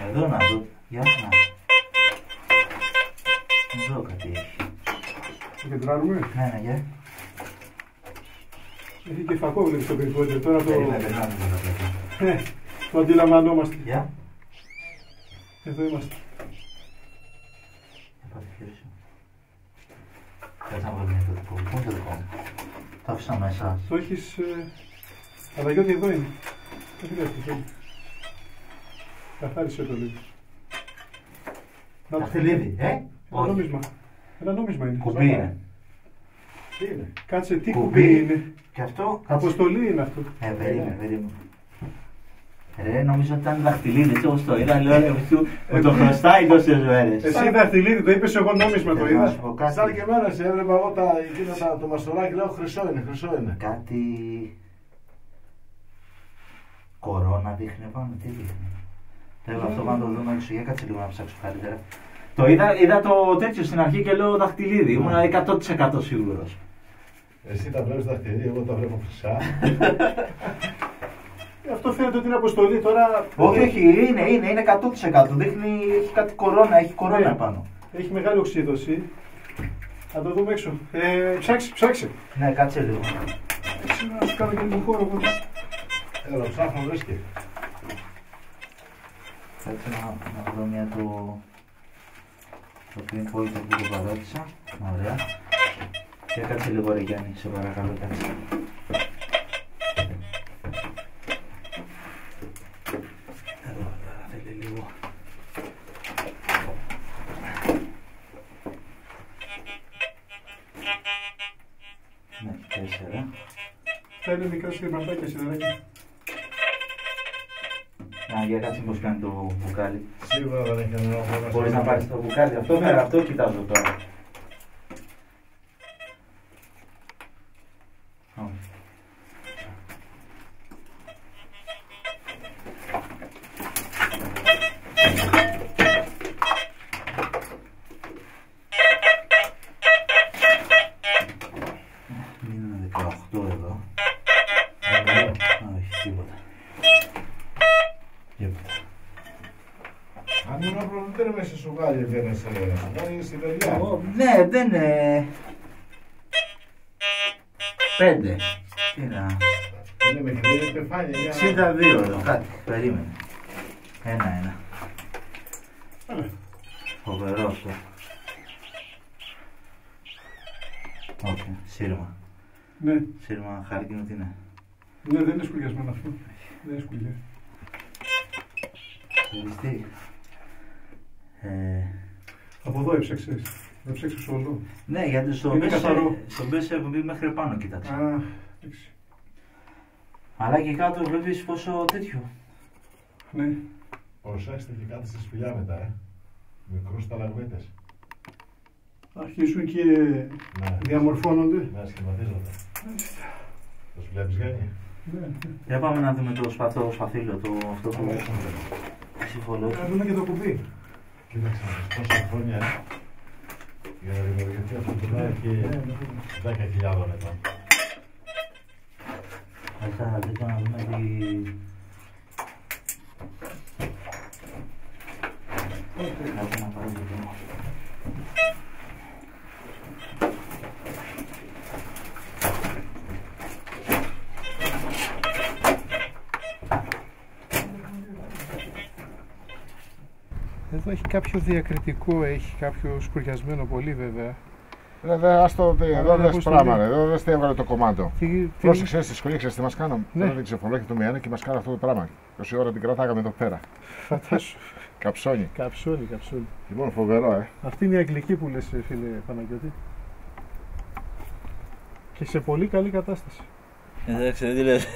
Εδώ να δω. Για να. Εδώ κάτι έχει. Το κεντράρουμε. Ναι, για. Έχει και φακό βλέπεις το περιπτώριο. Τώρα το... Περίμενε, να μην το βλέπω. Το αντιλαμβανόμαστε. Για. Εδώ είμαστε. Πάτε χέρι σου. Κάτσε να βάλω το δικό μου. Πού είναι το δικό μου? Το άφησα μέσα. Το έχεις... Αδαγιώτη εδώ είναι. Δεν χρειάζεται. Καθάρισε το λίγο. Δαχτυλίδι, Ένα όχι. νόμισμα. Ένα νόμισμα είναι. Κουμπί είναι. Τι είναι? Κάτσε, τι Κουμπί. κουμπί είναι. Και αυτό, κάτσε. Αποστολή είναι αυτό. Περίμενε. Ρε, νομίζω ότι ήταν δαχτυλίδι, έτσι όπως το είδα, λέω μου το χρωστάει τόσες μέρες. Εσύ δαχτυλίδι, το είπες εγώ νόμισμα το Θέλω να είδα. σου πω κάτι. Σαν και εμένα σε έβλεπα εγώ το μαστοράκι, λέω χρυσό είναι. Κάτι... Κορώνα δείχνει πάνω, τι δείχνει. Θέλω αυτό να το δούμε έξω, για κάτσε λίγο να ψάξω καλύτερα. Το είδα το τέτοιο στην αρχή και λέω δαχτυλίδι, ήμουν 100% σίγουρος. Εσύ τα βλέπεις δαχτυλίδι, εγώ τα βλέπω χρυσά. Αυτό φαίνεται ότι είναι αποστολή τώρα. Όχι, είναι 100%. Δείχνει, έχει κάτι κορώνα, έχει κορώνα πάνω. Έχει μεγάλη οξύδωση. Θα το δούμε έξω. Ψάξε. Ναι, κάτσε λίγο. Να σου κάνω και λίγο χώρο εγώ. Έλα, ψάχνω, βρίσκει. Κάτσε να δω μια το pinpoint που το παράτησα. Ωραία. Και κάτσε λίγο ρε Γιάννη, σε παρακαλώ κάτσε. Εδώ, θέλει λίγο. Ναι, 4. Θα είναι μικρά σειρματάκια σιδεράκια. Για κάτσε πως κάνει το μπουκάλι. Σίγουρα δεν έχει κανένα πρόβλημα. Μπορείς να πάρεις το μπουκάλι, αυτό κοιτάζω τώρα. Είναι 18 εδώ. Όχι, τίποτα. Αν είναι πρόβλημα, δεν είναι μέσα σου γάλια, δεν είναι στην παιδιά. Ναι, δεν είναι. 5. Τι να. Είναι μικρή, είναι πεφάνια. 62 εδώ, κάτι. Περίμενε. Ένα. Φοβερό αυτό. Όχι, σύρμα. Ναι, Σύρμα χάρκινο τι είναι. ναι, δεν είναι σκουλιασμένο αυτό. Δεν είναι σκουλιά. Ξέρεις τι. Από εδώ έψαξες. Δεν ψάξεις όλο. Ναι, γιατί στο Είναι καθαρό. μπες έχουν μπει μέχρι πάνω, κοίταξε. Α, εντάξει. Αλλά και κάτω βλέπεις πόσο τέτοιο. Ναι. Προσέξτε και κάτι στη σπηλιά μετά, μικρούς σταλαγμίτες. Αρχίσουν και Ναι. διαμορφώνονται. Ναι, σχηματίζονται. Το βλέπεις, Γιάννη. Ναι. Για πάμε να δούμε το σπαθίλο, αυτό που συμφωνώ. Να δούμε και το κουμπί. Κοίταξε, πόσα χρόνια για να δημιουργηθεί αυτό το νέο και 10.000 ετών. Θα δείτε να δούμε τι... Κάτσε να πάρω το θέμα. Εδώ έχει κάποιο διακριτικό, έχει κάποιο σκουριασμένο πολύ βέβαια. Βέβαια, ας το δει, εδώ Αλλά δες πώς το πράγμα, λέει. εδώ δες τι έβγαλε το κομμάτι. Τι... Πρόσεξε, στη σχολή ξέρεις τι μας κάναμε. Ναι. Τώρα την ξεφωνλόχη του Μιάννη και μας κάνανε αυτό το πράγμα. 20 ώρα την κρατάγαμε εδώ πέρα. Φαντάσου. Καψόνι. Καψόνι. Λοιπόν, φοβερό, Αυτή είναι η αγγλική που λες, φίλε Παναγιώτη. Και σε πολύ καλή κατάσταση. Εντάξει, δεν τη λες.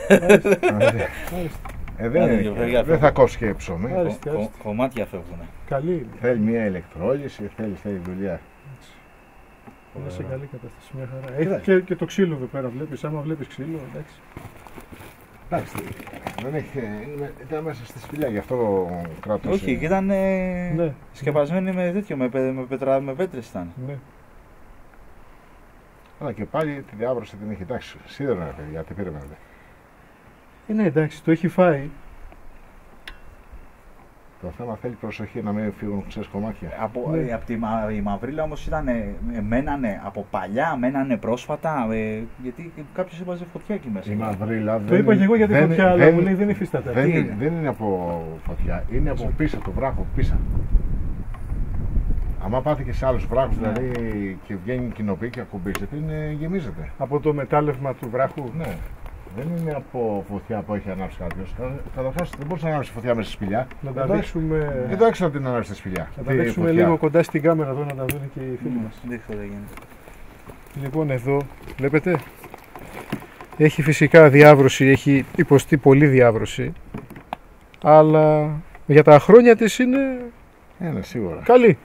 Μάλιστα. Δεν θα κόψει και ψωμί. Άριστη. Κομμάτια φεύγουν. Καλή είναι. Θέλει μια ηλεκτρόλυση, θέλει δουλειά. Είναι σε καλή κατάσταση, μια χαρά. Έχει και το ξύλο εδώ πέρα, βλέπεις. Άμα βλέπεις ξύλο, εντάξει. Εντάξει, δεν έχει, ήταν μέσα στη σπηλιά, γι' αυτό κράτησε. Όχι, και ήταν Ναι. σκεπασμένη με τέτοιο, με πέτρες ήταν. Ναι. Αλλά και πάλι τη διάβρωση την έχει. Εντάξει, σίδερο είναι παιδιά, τι περιμένετε. Ναι, εντάξει, το έχει φάει. Το θέμα θέλει προσοχή να μην φύγουν ξέρεις κομμάτια. Ναι. Η μαυρίλα όμως μένανε από παλιά, μένανε πρόσφατα, γιατί κάποιος έβαζε φωτιά εκεί μέσα. Η μαυρίλα Το είπα και εγώ για τη φωτιά, αλλά μου λέει δεν υφίσταται. Δεν είναι από φωτιά, είναι από πίσω, το βράχο πίσω. Άμα πάτε και σε άλλους βράχους, δηλαδή και βγαίνει κοινοπή και ακουμπήσετε, γεμίζεται. Από το μετάλλευμα του βράχου. Ναι. Δεν είναι από φωτιά που έχει ανάψει κάποιος. Καταρχάς δεν μπορούσε να ανάψει φωτιά μέσα στη σπηλιά. Να τα δείξουμε. Δεν το έξω την ανάψει στη σπηλιά. Να τα δείξουμε λίγο κοντά στην κάμερα εδώ να τα δουν και οι φίλοι μας. Δείχνω τι γίνεται. Λοιπόν, εδώ βλέπετε. Έχει φυσικά διάβρωση, έχει υποστεί πολύ διάβρωση. Αλλά για τα χρόνια της είναι Ναι, σίγουρα. καλή.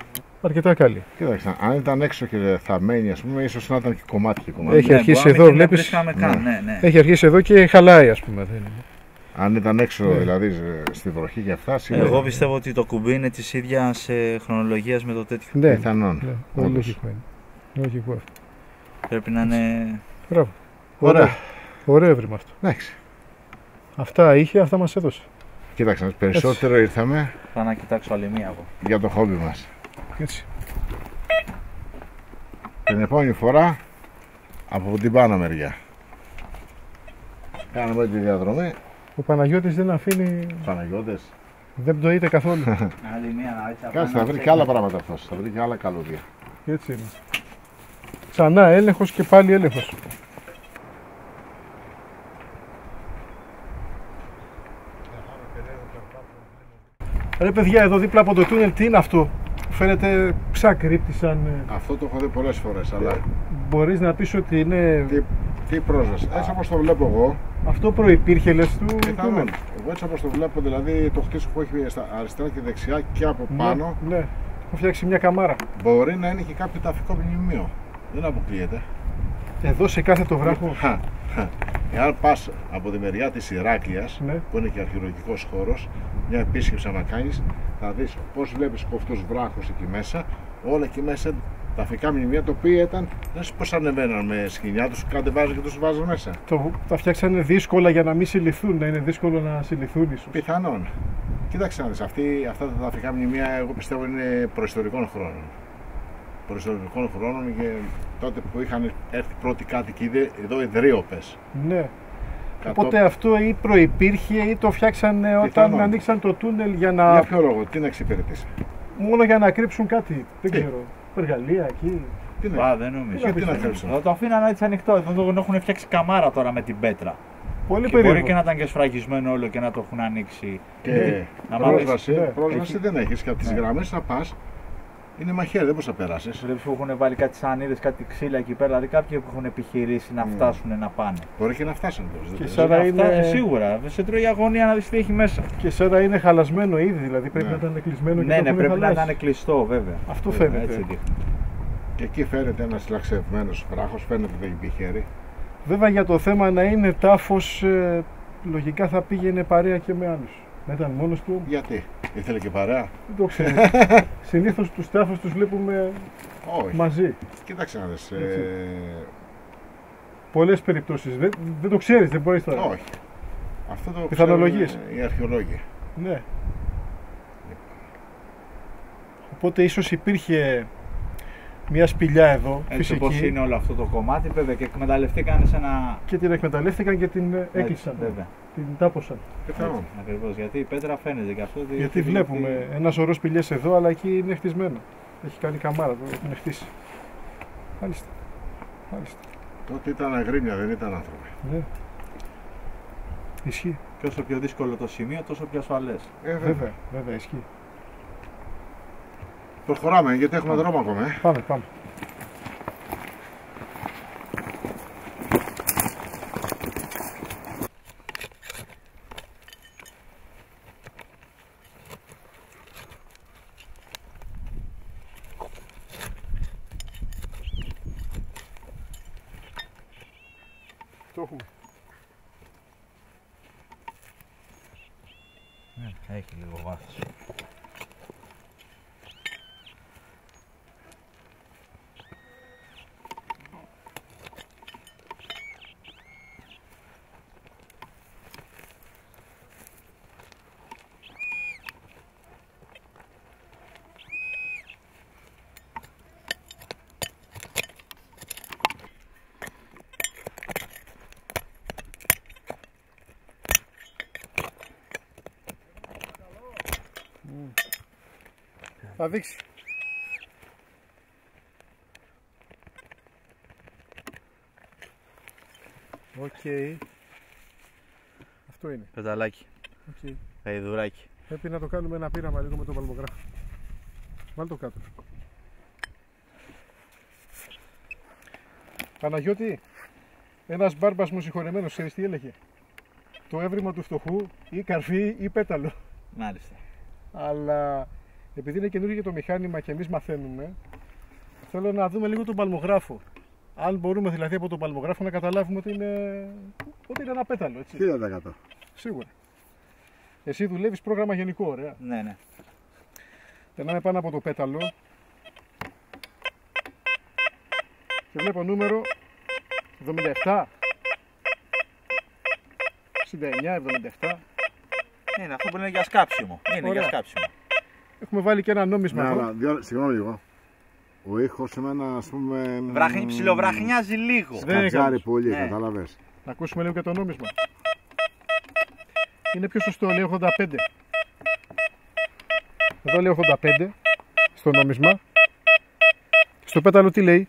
Αρκετά καλή. Κοίταξε, αν ήταν έξω και θαμμένη, ας πούμε, ίσως να ήταν και κομμάτι και κομμάτι. Έχει αρχίσει εδώ, βλέπεις. Ναι. Έχει αρχίσει εδώ και χαλάει, ας πούμε. Αν ήταν έξω, δηλαδή στη βροχή και αυτά, σίγουρα. Εγώ πιστεύω ότι το κουμπί είναι της ίδιας χρονολογίας με το τέτοιο. Ναι, Πιθανόν. ναι, λογικό είναι. Λογικό αυτό. Πρέπει να είναι. Μπράβο. Ωραία. Ωραίο έβριμα αυτό. Εντάξει. Αυτά είχε, αυτά μας έδωσε. Κοίταξε, περισσότερο ήρθαμε Πάω να κοιτάξω άλλη μία εγώ. για το χόμπι μας. Έτσι. Την επόμενη φορά από την πάνω μεριά. Κάναμε τη διαδρομή. Ο Παναγιώτης δεν αφήνει, Παναγιώτες. δεν πτωείται καθόλου. Άλλη μία έτσι. Κάτσε, θα βρει και άλλα πράγματα αυτός. Θα βρει και άλλα καλούδια. Έτσι είναι. Ξανά έλεγχος και πάλι έλεγχος. Ρε παιδιά, εδώ δίπλα από το τούνελ τι είναι αυτό? Φαίνεται ψάκρυπτη σαν... Αυτό το έχω δει πολλές φορές, αλλά Μπορείς να πεις ότι είναι... τι πρόσβαση. Έτσι όπως το βλέπω εγώ, Αυτό προϋπήρχε λες του πιθανόν. τούνελ. Εγώ έτσι όπως το βλέπω, δηλαδή το χτίσο που έχει στα αριστερά και δεξιά και από πάνω, Ναι, ναι. Έχω φτιάξει μια καμάρα. μπορεί να είναι και κάποιο ταφικό μνημείο. Δεν αποκλείεται. Εδώ σε κάθε το βράχο. Εάν πας από τη μεριά της Ηράκλειας, Ναι. που είναι και αρχαιολογικός χώρος, μια επίσκεψη να κάνεις, θα δεις πώς βλέπεις κοφτούς βράχους εκεί μέσα, όλα εκεί μέσα τα αφικά μνημεία, τα οποία ήταν, δεν sais πώς ανεβαίναν με σκηνιά τους, κατεβάζουν και τους βάζουν μέσα. Τα φτιάξανε δύσκολα για να μην συλληθούν, να είναι δύσκολο να συλληθούν ίσως. Πιθανόν. Κοίταξε να δεις, αυτά τα αφικά μνημεία εγώ πιστεύω είναι προϊστορικών χρόνων. Προϊστορικών χρόνων και τότε που είχαν έρθει πρώτοι κάτοικοι εδώ ιδρύωπες. Ναι. Οπότε αυτό ή προϋπήρχε ή το φτιάξανε όταν Πιθανόν. ανοίξαν το τούνελ για Για ποιο λόγο, τι να εξυπηρετήσει. μόνο για να κρύψουν κάτι. Δεν Τι? ξέρω. Εργαλεία εκεί. Τι Μπα, να, δεν νομίζω. τι να κρύψουν. Θα το αφήναν έτσι ανοιχτό. Εδώ τον έχουν φτιάξει καμάρα τώρα με την πέτρα. Πολύ Και μπορεί περίεργο. και να ήταν και σφραγισμένο όλο και να το έχουν ανοίξει. Και να πρόσβαση, μάθεις, πρόσβαση έχει. δεν έχεις και από τις Ναι. γραμμές θα πας. Είναι μαχαίρι, δεν μπορείς να περάσεις. Βλέπεις που έχουν βάλει κάτι σανίδες, κάτι ξύλα εκεί πέρα. Δηλαδή κάποιοι που έχουν επιχειρήσει να φτάσουν να πάνε. Μπορεί και να φτάσουν τώρα. Και σαν να Αυτά, είναι, σίγουρα. Σε τρώει αγωνία να δεις τι έχει μέσα. και σαν να είναι χαλασμένο ήδη, δηλαδή πρέπει Ναι. να ήταν κλεισμένο και Ναι, το ναι, έχουν πρέπει να χαλάσει. ήταν κλειστό βέβαια. Αυτό Βέβαια, φαίνεται. Έτσι δείχνει. Και εκεί φαίνεται ένας λαξευμένος βράχος, φαίνεται δεν έχει χέρι. Βέβαια για το θέμα να είναι τάφος, λογικά θα πήγαινε παρέα και με άλλους. Να ήταν μόνος του, Γιατί, ήθελε και παρέα. δεν το ξέρω. Συνήθως τους τάφους τους βλέπουμε Όχι. μαζί. Κοίταξε να δεις. Έτσι. Πολλές περιπτώσεις. Δεν το ξέρεις, δεν μπορείς τώρα. Όχι. Αυτό το Πιθανολογίες. ξέρουν οι αρχαιολόγοι. Ναι. Οπότε ίσως υπήρχε μια σπηλιά εδώ, Έτσι όπως φυσική, είναι όλο αυτό το κομμάτι, βέβαια και εκμεταλλευτήκαν σε ένα. και την εκμεταλλεύτηκαν και την έκλεισαν. Βέβαια. Την τάπωσαν. Πιθανόν. Ακριβώς. Γιατί η πέτρα φαίνεται και αυτό. Γιατί βλέπουμε ένα σωρό σπηλιές εδώ, αλλά εκεί είναι χτισμένο. Έχει κάνει καμάρα, το έχουν χτίσει. Μάλιστα. Μάλιστα. Τότε ήταν αγρίμια, δεν ήταν άνθρωποι. Ναι. Ισχύει. Και όσο πιο δύσκολο το σημείο, τόσο πιο ασφαλές. Βέβαια, βέβαια, ισχύει. Προχωράμε γιατί έχουμε δρόμο ακόμα. Πάμε, πάμε. Το έχουμε. Ναι, έχει λίγο βάθος. Θα δείξει. Οκ. Αυτό είναι. Πεταλάκι. Οκ. Γαϊδουράκι. Πρέπει να το κάνουμε ένα πείραμα λίγο με τον παλμογράφο. Βάλ' το κάτω. Παναγιώτη, ένας μπάρμπας μου συγχωρεμένος, ξέρεις τι έλεγε? Το έβριμα του φτωχού ή καρφί ή πέταλο. Μάλιστα. Αλλά επειδή είναι καινούργιο το μηχάνημα και εμείς μαθαίνουμε, θέλω να δούμε λίγο τον παλμογράφο. Αν μπορούμε δηλαδή από τον παλμογράφο να καταλάβουμε ότι είναι ένα πέταλο, έτσι. 1000%. Σίγουρα. Εσύ δουλεύεις πρόγραμμα γενικό, ωραία. Ναι, ναι. Περνάμε πάνω από το πέταλο και βλέπω νούμερο 77, 69, 77. Είναι αυτό που είναι για σκάψιμο. Είναι Ωραία. για σκάψιμο. Έχουμε βάλει και ένα νόμισμα Ναι, εδώ. αλλά συγγνώμη λίγο. Ο ήχος εμένα, ας πούμε. Ψιλοβραχνιάζει λίγο. Δεν είναι Κατζάρι καλός. πολύ, Ναι. κατάλαβες. Να ακούσουμε λίγο και το νόμισμα. Είναι πιο σωστό, λέει 85. Εδώ λέει 85 στο νόμισμα. Στο πέταλο τι λέει?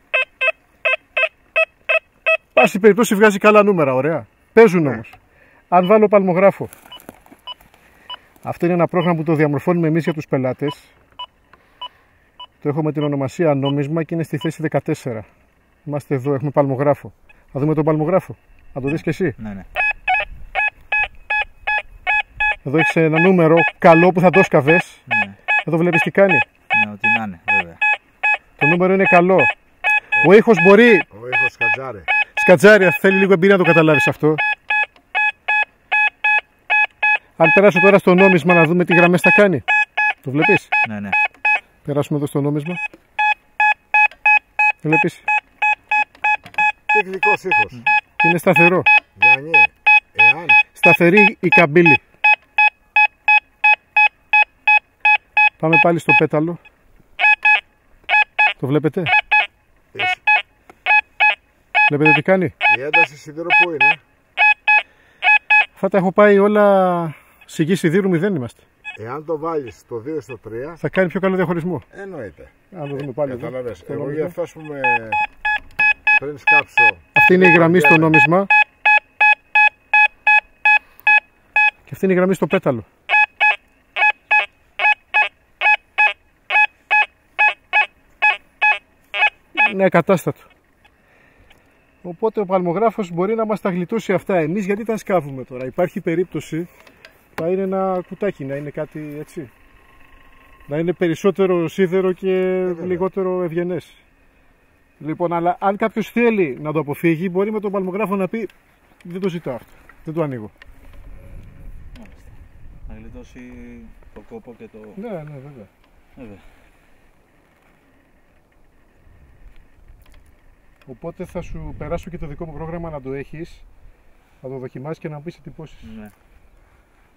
Πάση περιπτώσει βγάζει καλά νούμερα, ωραία. Παίζουν όμως. Αν βάλω παλμογράφο. Αυτό είναι ένα πρόγραμμα που το διαμορφώνουμε εμείς για τους πελάτες. Το έχω με την ονομασία νόμισμα και είναι στη θέση 14. Είμαστε εδώ, έχουμε παλμογράφο. Θα δούμε τον παλμογράφο. Θα το δεις και εσύ. Ναι, ναι. Εδώ έχεις ένα νούμερο καλό που θα το σκαβες. Ναι, Εδώ βλέπεις τι κάνει. ναι, ό,τι να είναι, βέβαια. Το νούμερο είναι καλό. Ο ήχος μπορεί, Ο ήχος κατζάρι. σκατζάρια, θέλει λίγο εμπειρία να το καταλάβεις αυτό. Αν περάσω τώρα στο νόμισμα να δούμε τι γραμμές θα κάνει. Το βλέπεις? Ναι, ναι. Περάσουμε εδώ στο νόμισμα. Βλέπεις? Τεχνικός ήχος. Είναι σταθερό. Γιάννη, εάν Σταθερή η καμπύλη. Πάμε πάλι στο πέταλο. Το βλέπετε? Βλέπετε τι κάνει? η ένταση σιδήρου που είναι, Αυτά τα έχω πάει όλα σε γη σιδήρου 0 είμαστε. εάν το βάλεις στο 2 στο 3, Θα κάνει πιο καλό διαχωρισμό. εννοείται. Αν το δούμε πάλι εδώ. Καταλαβες. Στο Εγώ νόμισμα. γι' αυτό, ας πούμε, πριν σκάψω, Αυτή είναι η γραμμή στο νόμισμα. Και αυτή είναι η γραμμή στο πέταλο. Είναι ακατάστατο. Οπότε ο παλμογράφος μπορεί να μας τα γλιτώσει αυτά. Εμείς γιατί τα σκάβουμε τώρα? Υπάρχει περίπτωση να είναι ένα κουτάκι, να είναι κάτι έτσι. Να είναι περισσότερο σίδερο και λιγότερο ευγενές. Λοιπόν, αλλά αν κάποιος θέλει να το αποφύγει, μπορεί με τον παλμογράφο να πει δεν το ζητάω αυτό, δεν το ανοίγω. Μάλιστα. Να γλιτώσει το κόπο και το... Ναι, ναι, βέβαια. Βέβαια. Οπότε θα σου περάσω και το δικό μου πρόγραμμα να το έχεις, θα το δοκιμάσεις και να μου πεις εντυπώσεις. Ναι.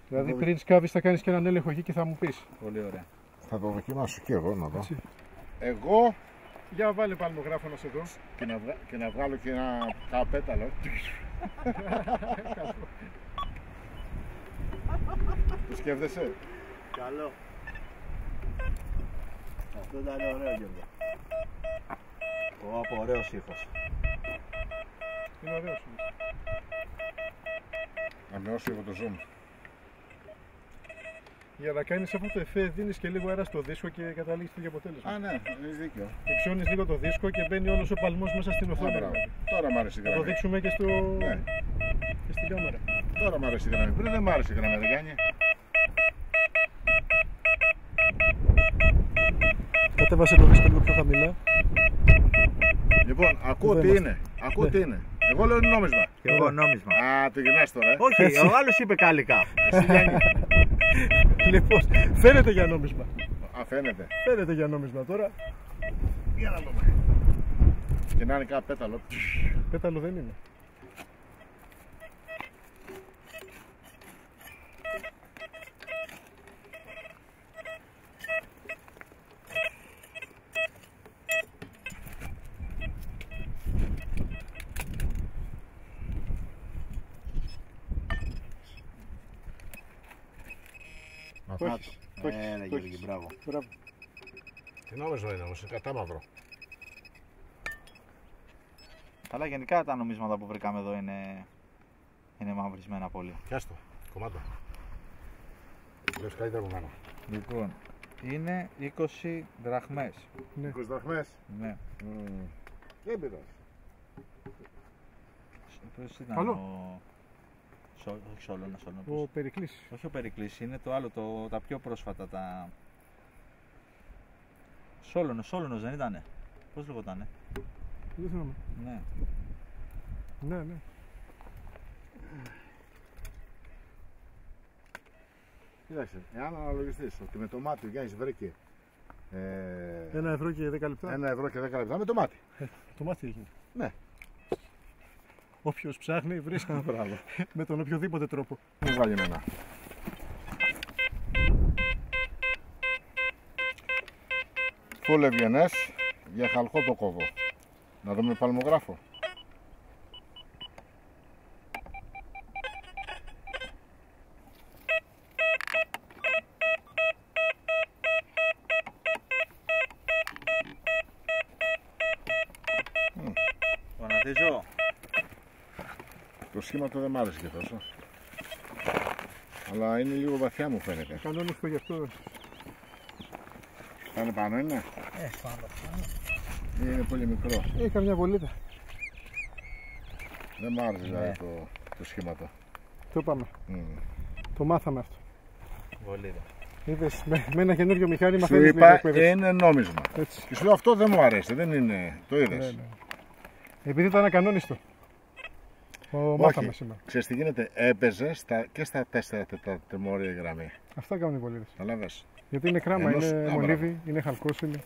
Δηλαδή πριν σκάβεις θα κάνεις και έναν έλεγχο εκεί και θα μου πεις. Πολύ ωραία. θα το δοκιμάσω και εγώ να δω. Έτσι. Εγώ Για βάλε παλμογράφο να σε δω. και να βγάλω και ένα καπέταλο. Το σκέφτεσαι? Καλό. Αυτό ήταν ωραίο, Γιώργο. Από ωραίος ήχος. Είναι ωραίος. Να μειώσω λίγο το zoom. Για να κάνεις αυτό το εφέ δίνεις και λίγο αέρα στο δίσκο και καταλήγεις στο ίδιο αποτέλεσμα. Α, ναι, έχεις δίκιο. Υψώνεις λίγο το δίσκο και μπαίνει όλος ο παλμός μέσα στην οθόνη. Μπράβο. Τώρα μ' άρεσε η Θα το γραμμή. δείξουμε και, Ναι. και στην κάμερα. Τώρα μ' άρεσε η γραμμή. Πριν δεν μ' άρεσε η γραμμή, δεν κάνει. Κατέβασε το δίσκο λίγο πιο χαμηλά. Λοιπόν, ακούω Δεν τι είμαστε. είναι. Ακούω τι είναι. Εγώ λέω είναι νόμισμα. Και εγώ νόμισμα. Α, το γυρνάς τώρα. Όχι, ο άλλος είπε κάλικα. Εσύ Γιάννη. Λοιπόν, φαίνεται για νόμισμα. Α, φαίνεται. Φαίνεται για νόμισμα τώρα. Για να δούμε. Και να είναι κάνα πέταλο. Πέταλο δεν είναι. Να Το το έχεις. Το έχεις. Έλα, Το Γιώργη, έχεις. μπράβο. Μπράβο. Τι νόμισμα είναι όμως, είναι κατάμαυρο. Αλλά γενικά τα νομίσματα που βρήκαμε εδώ είναι μαυρισμένα πολύ. Πιάστο, κομμάτο. Λες καλύτερα από μένα. Λοιπόν, είναι 20 δραχμές. Ναι. 20 δραχμές. Ναι. Δεν πειράζει. Ποιος ήταν Καλό. όχι Σόλωνας, Ο Περικλής. όχι ο Περικλής, είναι το άλλο, τα πιο πρόσφατα, τα... Σόλωνος δεν ήτανε? Πώς λεγότανε? Δεν θυμάμαι. Ναι. Ναι, ναι. Κοίταξε, εάν αναλογιστείς ότι με το μάτι ο Γιάννης βρήκε 1 ευρώ και 10 λεπτά. 1 ευρώ και 10 λεπτά με το μάτι. Το μάτι έχει. Ναι. Όποιος ψάχνει βρίσκει. Μπράβο. Με τον οποιοδήποτε τρόπο. Μου βγάλει ένα. Φουλ ευγενές για χαλκό το κόβω. Να δούμε παλμογράφο. Γονατίζω. Το σχήμα του δεν μ' άρεσε και τόσο. Αλλά είναι λίγο βαθιά μου φαίνεται. Κανόνιστο γι' αυτό. Πάνε πάνω είναι. Πάνω. Είναι πολύ μικρό. Έχει καμιά βολίδα. Δεν μ' άρεσε δηλαδή το σχήμα του. Το είπαμε. Mm. Το μάθαμε αυτό. Βολίδα. Είδες, με ένα καινούριο μηχάνημα Σου μαθαίνεις λίγο είπα εκπαίδευση. είναι νόμισμα. Έτσι. Και σου λέω αυτό δεν μου αρέσει, δεν είναι. Το είδες. Ναι, ναι. Επειδή ήταν ακανόνιστο. Το μάθαμε σήμερα. Ξέρεις τι γίνεται, έπαιζε και στα 4 τετμόρια γραμμή. Αυτά κάνουν οι βολίδες. Καταλάβες. Γιατί είναι κράμα, είναι μολύβι, είναι χαλκόσιλι.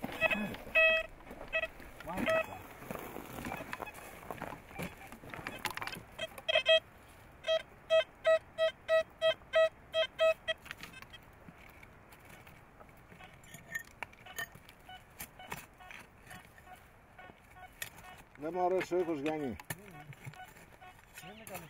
Δεν μου αρέσει ο ήχος, Γιάννη. Δεν είναι καλή.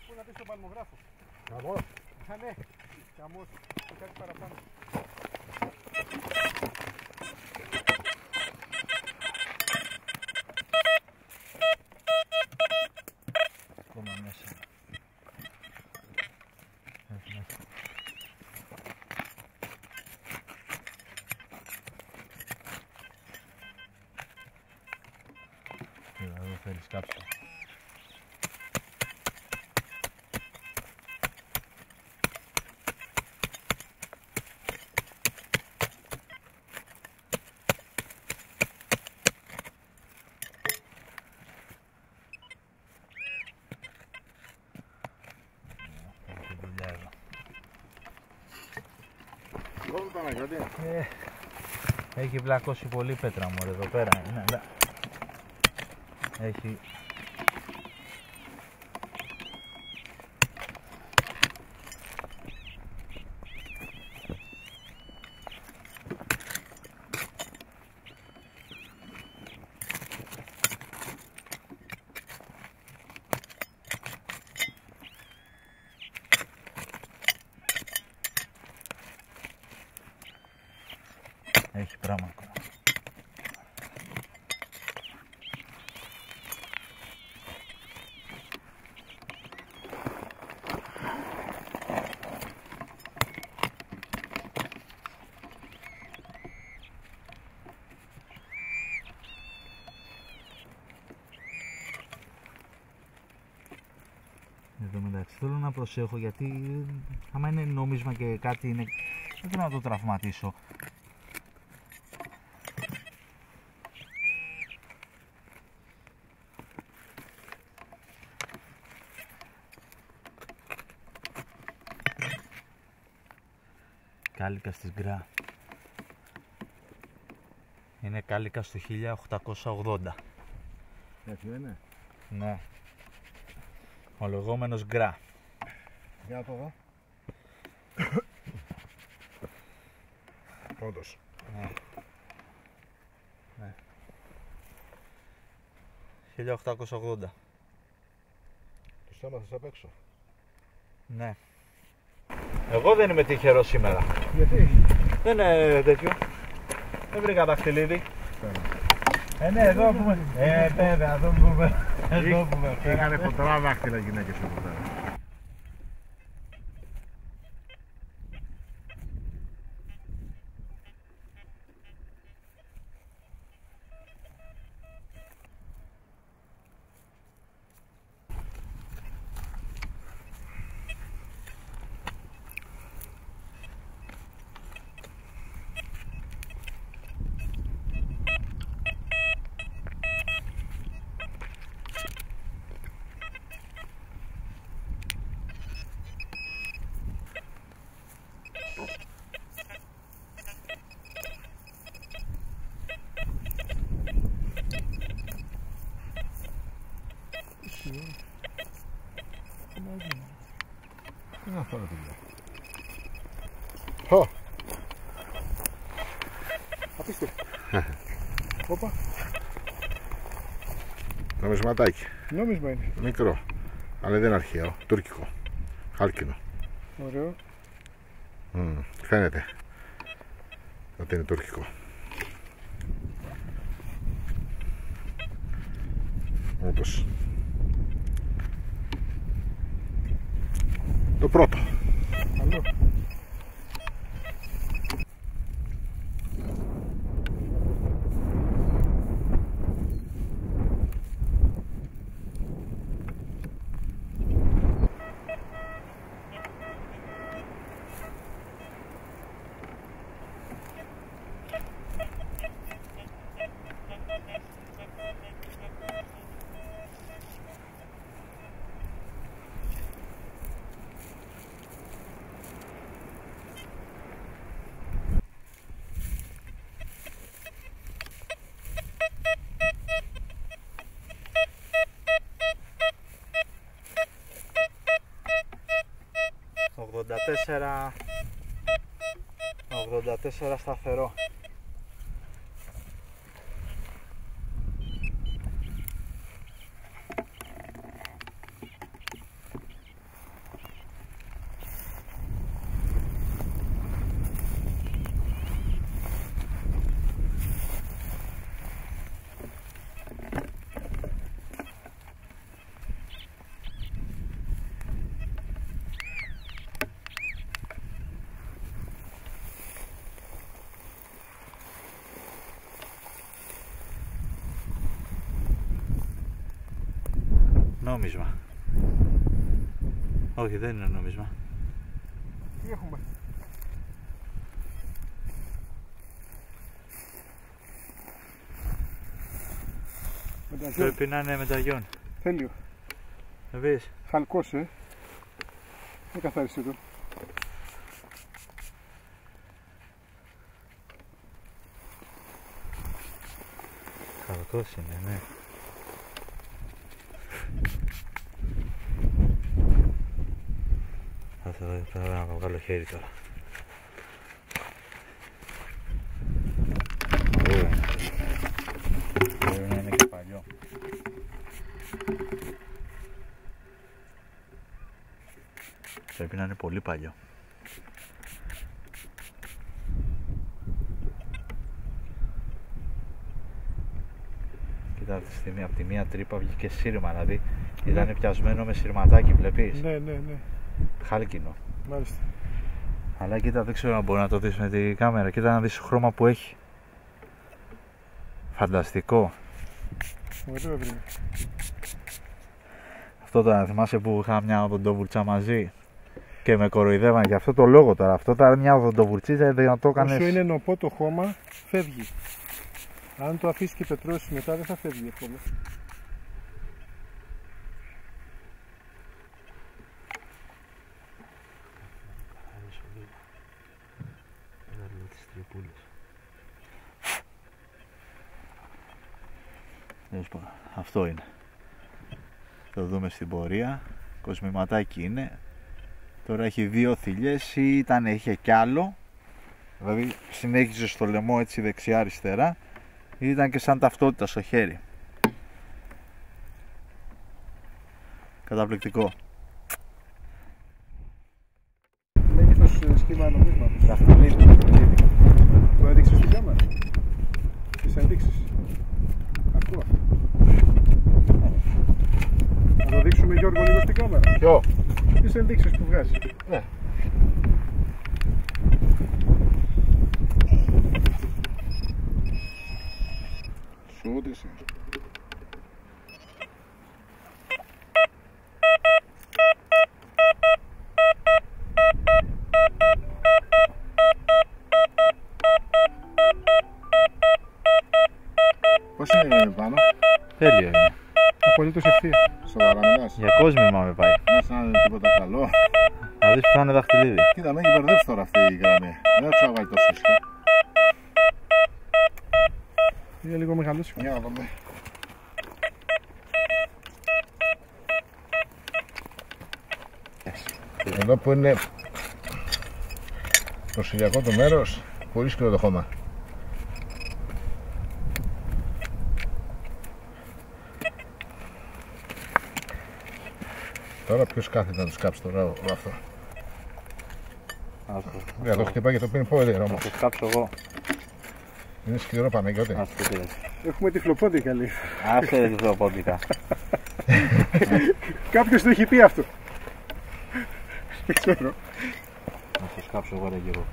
Πού να πεις στον παλμογράφο. Εγώ. Α, ναι. Καμός. Και κάτι παραπάνω. Ακόμα μέσα. Εδώ θέλεις κάψω. Έχει βλακώσει πολύ πέτρα μου εδώ πέρα είναι, αλλά έχει πράγμα ακόμα. Εδώ μεταξύ θέλω να προσέχω γιατί άμα είναι νόμισμα και κάτι είναι, δεν θέλω να το τραυματίσω. Κάλικα στις Γκρά. Είναι κάλικα στο 1880. Έτσι είναι. Ναι. Ο λεγόμενος Γκρά. Για να το δω. Όντως. Ναι. Ναι. 1880. Τους έμαθες απ' έξω. Ναι. Εγώ δεν είμαι τυχερός σήμερα. Γιατί? Δεν είναι τέτοιο. Δεν βρήκα δαχτυλίδι. Ναι, εδώ πούμε. Βέβαια, εδώ πούμε. Εδώ πούμε. Είχανε χοντρά δάχτυλα γυναίκες εδώ πέρα. Τι είναι αυτό, ρε παιδιά. Χω! Απίστευτο. Όπα. Νομισματάκι. Νόμισμα είναι. Μικρό. Αλλά δεν είναι αρχαίο. Τουρκικό. Χάλκινο. Ωραίο. Φαίνεται ότι είναι τουρκικό. Όντως. Το πρώτο. Καλό. 84 σταθερό. Νόμισμα. Όχι, δεν είναι νόμισμα. Τι έχουμε? Μεταγιόν. Πρέπει να είναι μεταγιόν. Τέλειο. Δεις. Χαλκός, Δεν καθάρισε εδώ. Χαλκός είναι, ναι. Θα να βγάλω χέρι τώρα. Μπορεί να είναι και παλιό. Πρέπει να είναι πολύ παλιό. Κοίτα αυτή τη στιγμή από τη μία τρύπα βγήκε σύρμα, δηλαδή ήταν πιασμένο με σειρματάκι, βλέπεις. Ναι. Χάλκινο. Μάλιστα. Αλλά κοίτα, δεν ξέρω αν μπορεί να το δεις με τη κάμερα. Κοίτα να δεις το χρώμα που έχει. Φανταστικό. Ωραίο βρήκα. Αυτό τώρα θυμάσαι που είχα μια οδοντοβουρτσά μαζί και με κοροϊδεύαν για αυτό το λόγο τώρα. Αυτό ήταν μια οδοντοβουρτσίτσα, δεν το έκανες. Όσο είναι νοπό το χώμα, φεύγει. Αν το αφήσει και πετρώσει μετά, δεν θα φεύγει εύκολα. Αυτό είναι. Το δούμε στην πορεία. Κοσμηματάκι είναι. Τώρα έχει δύο θηλιές ή είχε κι άλλο. Δηλαδή συνέχιζε στο λαιμό έτσι δεξιά αριστερά ή ήταν και σαν ταυτότητα στο χέρι. Καταπληκτικό. Μέγεθος σχήμα νομίσματος. Δαχτυλίδι. Το έδειξες στην κάμερα. Τις ενδείξεις. Ακούω. Θα το δείξουμε, Γιώργο, λίγο στην κάμερα. Ποιο? Τις ενδείξεις που βγάζει. Ναι. Σούτησε. Πώς είναι πάνω? Τέλειο είναι. Απολύτως ευθεία. Σοβαρά μιλάς? Για κόσμημα με πάει. Δεν σαν είναι τίποτα καλό. Να δεις που θα είναι δαχτυλίδι. Κοίτα, με έχει μπερδέψει τώρα αυτή η γραμμή. Δεν θα τους βάλει τόσο σωστά. Είναι λίγο μεγαλώσιμο. Για να δούμε. Εδώ που είναι το σιλιακό το μέρος, πολύ σκληρό το χώμα. Τώρα ποιος κάθεται να τους κάψει τώρα όλο αυτό? Για το χτυπάει και το πίνει πολύ όμως. Θα το κάψω εγώ. Είναι σκληρό Παναγιώτη. Έχουμε τυφλοπόντικα λίγο. Άσε ρε τυφλοπόντικα. Κάποιος το έχει πει αυτό. Δεν ξέρω. Να το κάψω εγώ ρε Γιώργο.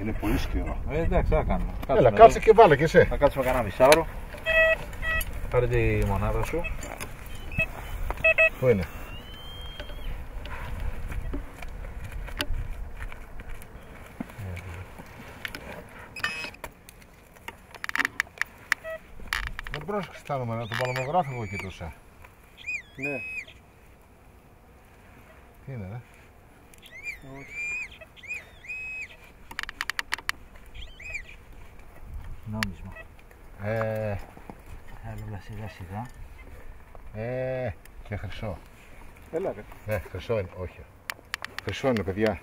Είναι πολύ σκληρό. Εντάξει, θα κάνουμε. Έλα, κάτσε και βάλε και εσύ. Θα κάτσουμε κανένα μισάωρο. Πάρε τη μονάδα σου. Πού είναι? Δεν πρόσεξες τα νούμερα, τον παλαμογράφο εγώ κοιτούσα. Ναι. Τι είναι, ρε? Νόμισμα. Έλα σιγά σιγά. Και χρυσό. Έλα ρε. Ναι, χρυσό είναι, όχι. Χρυσό είναι, παιδιά.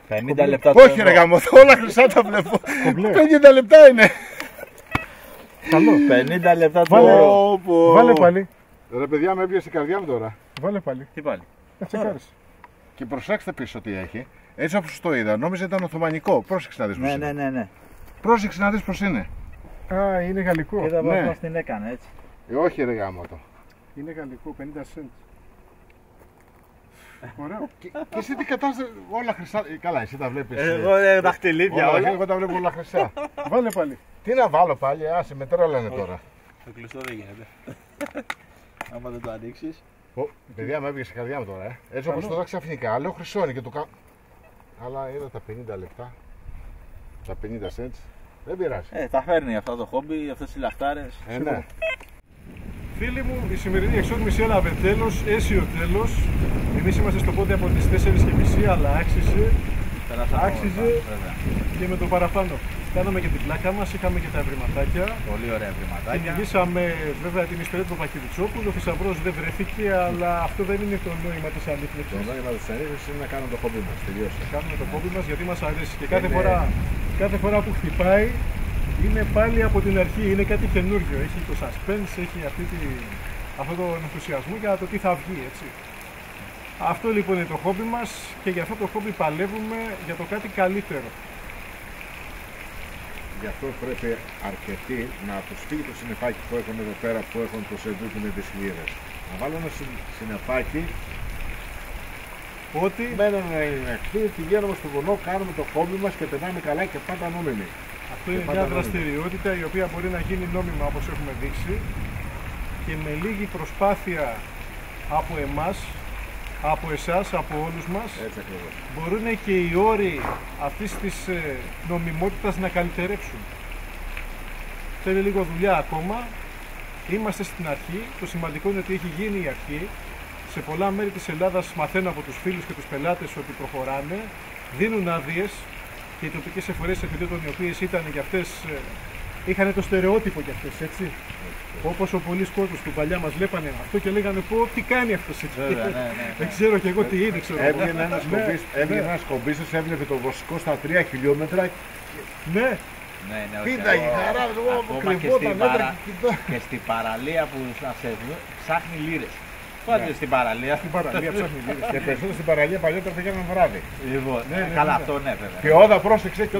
50 λεπτά. Όχι ρε γάμο, όλα χρυσά τα βλέπω. 50 λεπτά είναι. Καλό. 50 λεπτά Βάλε πάλι. Ρε παιδιά, με έπιασε η καρδιά μου τώρα. Βάλε πάλι. Τι πάλι. Τσεκάρεις. Και προσέξτε πίσω τι έχει. Έτσι όπως το είδα, νόμιζα ήταν Οθωμανικό. Πρόσεξε να δεις πώς είναι. Ναι. Πρόσεξε να δεις πώς είναι. Α, είναι γαλλικό. Είδα Ναι. πώς την έκανε έτσι. Όχι ρε γάμο το. Είναι γαλλικό, 50 cents. Ωραίο. Και εσύ τι κατάσταση, όλα χρυσά. Καλά, εσύ τα βλέπεις. Εγώ δαχτυλίδια όλα. Εγώ τα βλέπω όλα χρυσά. Βάλε πάλι. Τι να βάλω πάλι, άσε με τρέλανε τώρα. Το κλειστό δεν γίνεται. Άμα δεν το ανοίξεις. Παιδιά, με έπιασε η καρδιά μου τώρα. Έτσι όπως το είδα ξαφνικά, λέω χρυσό είναι και το κάνω. Αλλά είδα τα 50 λεπτά. Τα 50 cents. Δεν πειράζει. Τα φέρνει αυτό το χόμπι, αυτές τις λαχτάρες. Ναι. Φίλοι μου, η σημερινή εξόρμηση έλαβε τέλος, αίσιο τέλος. Εμείς είμαστε στο πόδι από τις 4:30, αλλά άξιζε. Άξιζε και με το παραπάνω. Κάναμε και την πλάκα μας, είχαμε και τα ευρηματάκια. Πολύ ωραία ευρηματάκια. Κυνηγήσαμε βέβαια την ιστορία του Παπακυριτσόπουλου. Ο θησαυρός δεν βρέθηκε, αλλά αυτό δεν είναι το νόημα της Το ανίχνευσης. νόημα της ανίχνευσης είναι να κάνουμε το χόμπι μας. Τελειώσε. Κάνουμε το χόμπι μας γιατί μας αρέσει. Και Είναι- κάθε φορά που χτυπάει είναι πάλι από την αρχή. Είναι κάτι καινούριο. Έχει το suspense, έχει αυτόν τον ενθουσιασμό για το τι θα βγει, έτσι. Αυτό λοιπόν είναι το χόμπι μας και για αυτό το χόμπι παλεύουμε για το κάτι καλύτερο. Γι' αυτό πρέπει αρκετοί να τους φύγει το συννεφάκι που έχουν εδώ πέρα, που έχουν το σεντούκι με τις λίρες. Να βάλω ένα συννεφάκι, Ότι μένουν ανοιχτοί, πηγαίνουμε στο βουνό, κάνουμε το χόμπι μας και περνάμε καλά και πάντα νόμιμοι. αυτό είναι πάντα μια νόμιμη. δραστηριότητα η οποία μπορεί να γίνει νόμιμα όπως έχουμε δείξει και με λίγη προσπάθεια από εμάς, από εσάς, από όλους μας, Έτσι ακριβώς. μπορούν και οι όροι αυτής της νομιμότητας να καλυτερέψουν. Θέλει λίγο δουλειά ακόμα. Είμαστε στην αρχή. Το σημαντικό είναι ότι έχει γίνει η αρχή. Σε πολλά μέρη της Ελλάδας μαθαίνω από τους φίλους και τους πελάτες ότι προχωράνε, δίνουν άδειες και οι τοπικές εφορές επιδοτών, οι οποίες ήταν για αυτές, είχαν το στερεότυπο για αυτές, έτσι. Όπως ο πολλής κόσμος που παλιά μας βλέπανε αυτό και λέγανε πω τι κάνει αυτός εκεί. Βέβαια, ναι. Δεν ξέρω και εγώ τι είναι, ξέρω. Έβγαινε ένας κομπίστας, έβλεπε το βασικό στα 3 χιλιόμετρα. Ναι, Ναι, Πίταγε, χαρά, εγώ ακόμα κρυβόταν, έτρεχε, κοιτά. και στην παραλία που σας ψάχνει λίρες. Πάτε στην παραλία. στην παραλία ψάχνει λίγες. Και περισσότερο στην παραλία παλιότερα πήγαιναν βράδυ. Λοιπόν, ναι, καλά ναι. αυτό ναι βέβαια. Και όταν πρόσεξε και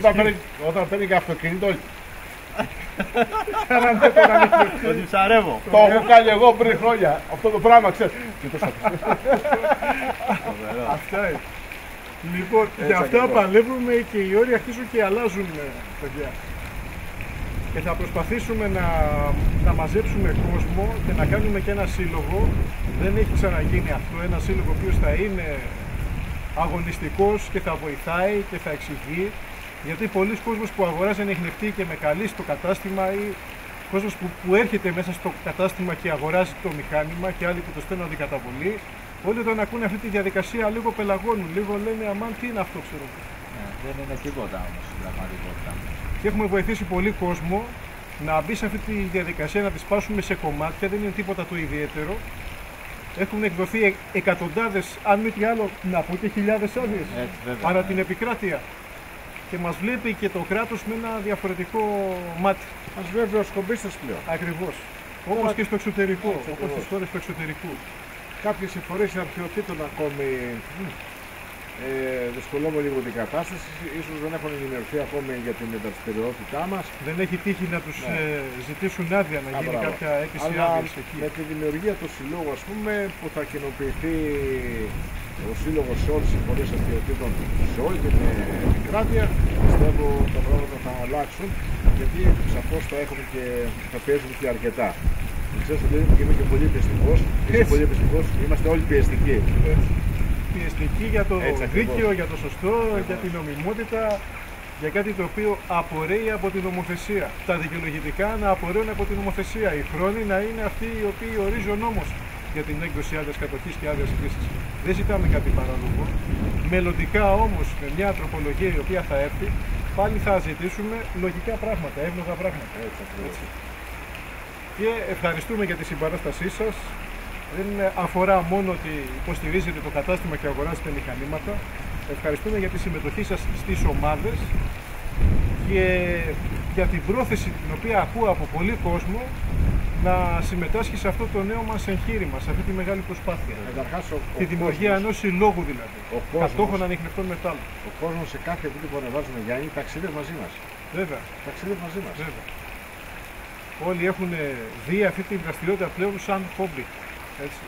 όταν παίρνει και αυτοκίνητο, Ότι ψαρεύω. το έχω κάνει εγώ πριν χρόνια. Αυτό το πράγμα ξέρεις. Και το Αυτά είναι. Λοιπόν, για αυτά ακριβώς. παλεύουμε και οι όροι αρχίζουν και αλλάζουν, παιδιά. Και θα προσπαθήσουμε να μαζέψουμε κόσμο και να κάνουμε και ένα σύλλογο. Δεν έχει ξαναγίνει αυτό. Ένα σύλλογο ο οποίος θα είναι αγωνιστικός και θα βοηθάει και θα εξηγεί. Γιατί πολλοί κόσμος που αγοράζει ανιχνευτεί και με καλεί στο κατάστημα ή κόσμος που έρχεται μέσα στο κατάστημα και αγοράζει το μηχάνημα και άλλοι που το στέλνουν αντικαταβολή, όλοι όταν ακούνε αυτή τη διαδικασία λίγο πελαγώνουν, λίγο λένε αμάν τι είναι αυτό, ξέρω. Δεν είναι τίποτα όμως στην πραγματικότητα. Και έχουμε βοηθήσει πολύ κόσμο να μπει σε αυτή τη διαδικασία, να τη σπάσουμε σε κομμάτια, δεν είναι τίποτα το ιδιαίτερο. Έχουν εκδοθεί εκατοντάδες, αν μη τι άλλο, να πω και χιλιάδες άδειες ανά την επικράτεια. Και μας βλέπει και το κράτος με ένα διαφορετικό μάτι. Μας βλέπει ως κομπίστας πλέον. Ακριβώς. Όπως και στο εξωτερικό, Έτσι, όπως ακριβώς. στις χώρες του εξωτερικού. Κάποιες συμφορές αρχαιοτήτων ακόμη δυσκολεύουν λίγο την κατάσταση. Ίσως δεν έχουν ενημερωθεί ακόμη για την μεταστερεότητά μας. Δεν έχει τύχει να τους ζητήσουν άδεια να γίνει μπράβο. κάποια αίτηση Αλλά άδειας εκεί. με τη δημιουργία του συλλόγου, ας πούμε, που θα κοινοποιηθεί ο σύλλογος σε όλες τις συμφορές αρχαιοτήτων σε όλη την επικράτεια, πιστεύω τα πράγματα θα αλλάξουν, γιατί σαφώς θα πιέζουμε και αρκετά. Ξέρεις ότι είμαι και πολύ πιεστικός, είσαι πολύ πιεστικός, είμαστε όλοι πιεστικοί. Πιεστική για το Έτσι ακριβώς. δίκαιο, για το σωστό, για την νομιμότητα, για κάτι το οποίο απορρέει από την νομοθεσία. Τα δικαιολογητικά να απορρέουν από την νομοθεσία. Οι χρόνοι να είναι αυτοί οι οποίοι ορίζει ο νόμος για την έκδοση άδειας κατοχής και άδειας χρήσης. Δεν ζητάμε κάτι παράλογο. Μελλοντικά όμως με μια τροπολογία η οποία θα έρθει, πάλι θα ζητήσουμε λογικά πράγματα, εύλογα πράγματα. Έτσι ακριβώς. Και ευχαριστούμε για τη συμπαράστασή σας. Δεν αφορά μόνο ότι υποστηρίζετε το κατάστημα και αγοράζετε μηχανήματα. Ευχαριστούμε για τη συμμετοχή σας στις ομάδες και για την πρόθεση την οποία ακούω από πολύ κόσμο να συμμετάσχει σε αυτό το νέο μας εγχείρημα, σε αυτή τη μεγάλη προσπάθεια. Τη δημιουργία ενός συλλόγου δηλαδή, κατόχων ανιχνευτών μετάλλων. Ο κόσμος σε κάθε βίντεο που ανεβάζουμε, Γιάννη, ταξιδεύει μαζί μας. Βέβαια. Ταξιδεύει μαζί μας. Βέβαια. Όλοι έχουν δει αυτή τη δραστηριότητα πλέον σαν χόμπι. Έτσι.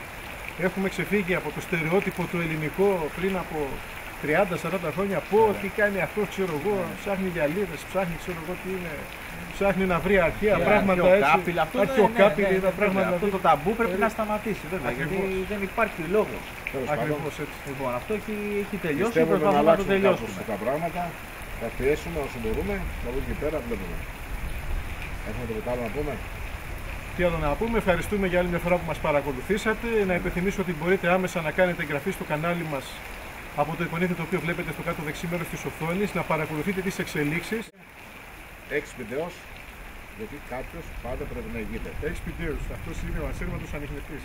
Έχουμε ξεφύγει από το στερεότυπο το ελληνικό πριν από 30-40 χρόνια. Πω τι κάνει αυτό, ξέρω εγώ, ψάχνει γυαλίδες, ψάχνει ξέρω εγώ τι είναι. Ψάχνει να βρει αρχαία πράγματα έτσι. Αρχαιοκάπηλα, πράγματα. Αυτό το ταμπού πρέπει να σταματήσει βέβαια, γιατί δεν υπάρχει λόγος. Ακριβώς έτσι. Λοιπόν, αυτό έχει τελειώσει, Πιστεύω να προσπαθούμε να το τελειώσουμε. τα πράγματα, θα πιέσουμε όσο μπορούμε, από εκεί και πέρα βλέπουμε. Έχουμε τίποτα άλλο να πούμε? Τι άλλο να πούμε, ευχαριστούμε για άλλη μια φορά που μας παρακολουθήσατε. Να υπενθυμίσω ότι μπορείτε άμεσα να κάνετε εγγραφή στο κανάλι μας από το εικονίδιο το οποίο βλέπετε στο κάτω δεξί μέρος της οθόνης, να παρακολουθείτε τις εξελίξεις. Εξπηδαίος, γιατί κάποιος πάντα πρέπει να ηγείται. Εξπηδαίος, αυτός είναι ο ασύρματος ανιχνευτής.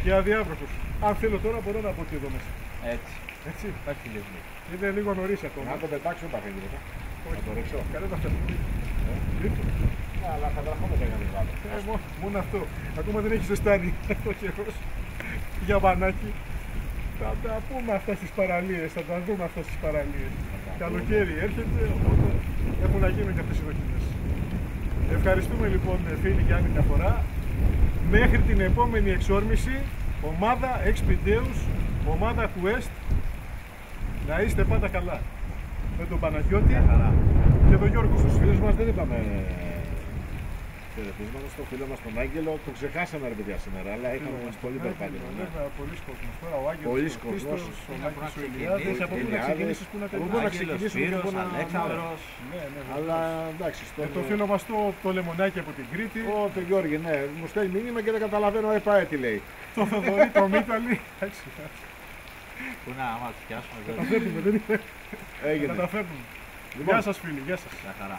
Και αδιάβροχος. Αν θέλω τώρα μπορώ να πω και εδώ μέσα. Έτσι. Έτσι. Υπάρχει λογική. Είναι λίγο νωρίς ακόμα. Να το πετάξω δεν θα γίνει μετά. Να το ρίξω. Καλά τα φέρνω. Ναι, αλλά θα τραχόμαστε για να μην βάλω. Μόνο αυτό. Ακόμα δεν έχει ζεστάνει ο καιρός για μπανάκι. Θα τα πούμε αυτά στις παραλίες, θα τα δούμε αυτά στις παραλίες. Καλοκαίρι έρχεται, οπότε έχουν να γίνουν και αυτές οι δοκιμές. Ευχαριστούμε λοιπόν φίλοι για άλλη μια φορά. Μέχρι την επόμενη εξόρμηση, ομάδα Expedious, ομάδα Quest, να είστε πάντα καλά. Με τον Παναγιώτη και τον Γιώργο. Στους φίλους μας δεν είπαμε χαιρετίσματα, στο φίλο μας τον Άγγελο, τον ξεχάσαμε ρε παιδιά σήμερα, αλλά είχαμε μας πολύ περπάτημα. Βέβαια, πολλοί κόσμος. Τώρα ο Άγγελος, Πολλοί ο κόσμος. Χρήστος, ο Μάκης, ο Ηλιάδης, από πού να ξεκινήσεις, πού να τελειώσεις. Σπύρος, Αλέξανδρος. Αλλά εντάξει, Το φίλο μας το λεμονάκι από την Κρήτη. Το Γιώργη, ναι, μου στέλνει μήνυμα και δεν καταλαβαίνω ΕΠΑΕ τι λέει. Το Θοδωρή, το Μίταλη. Πού να άμα τους πιάσουμε, Καταφέρνουμε, δεν είναι. Έγινε. Καταφέρνουμε. Γεια σας φίλοι, γεια σας. Μια χαρά.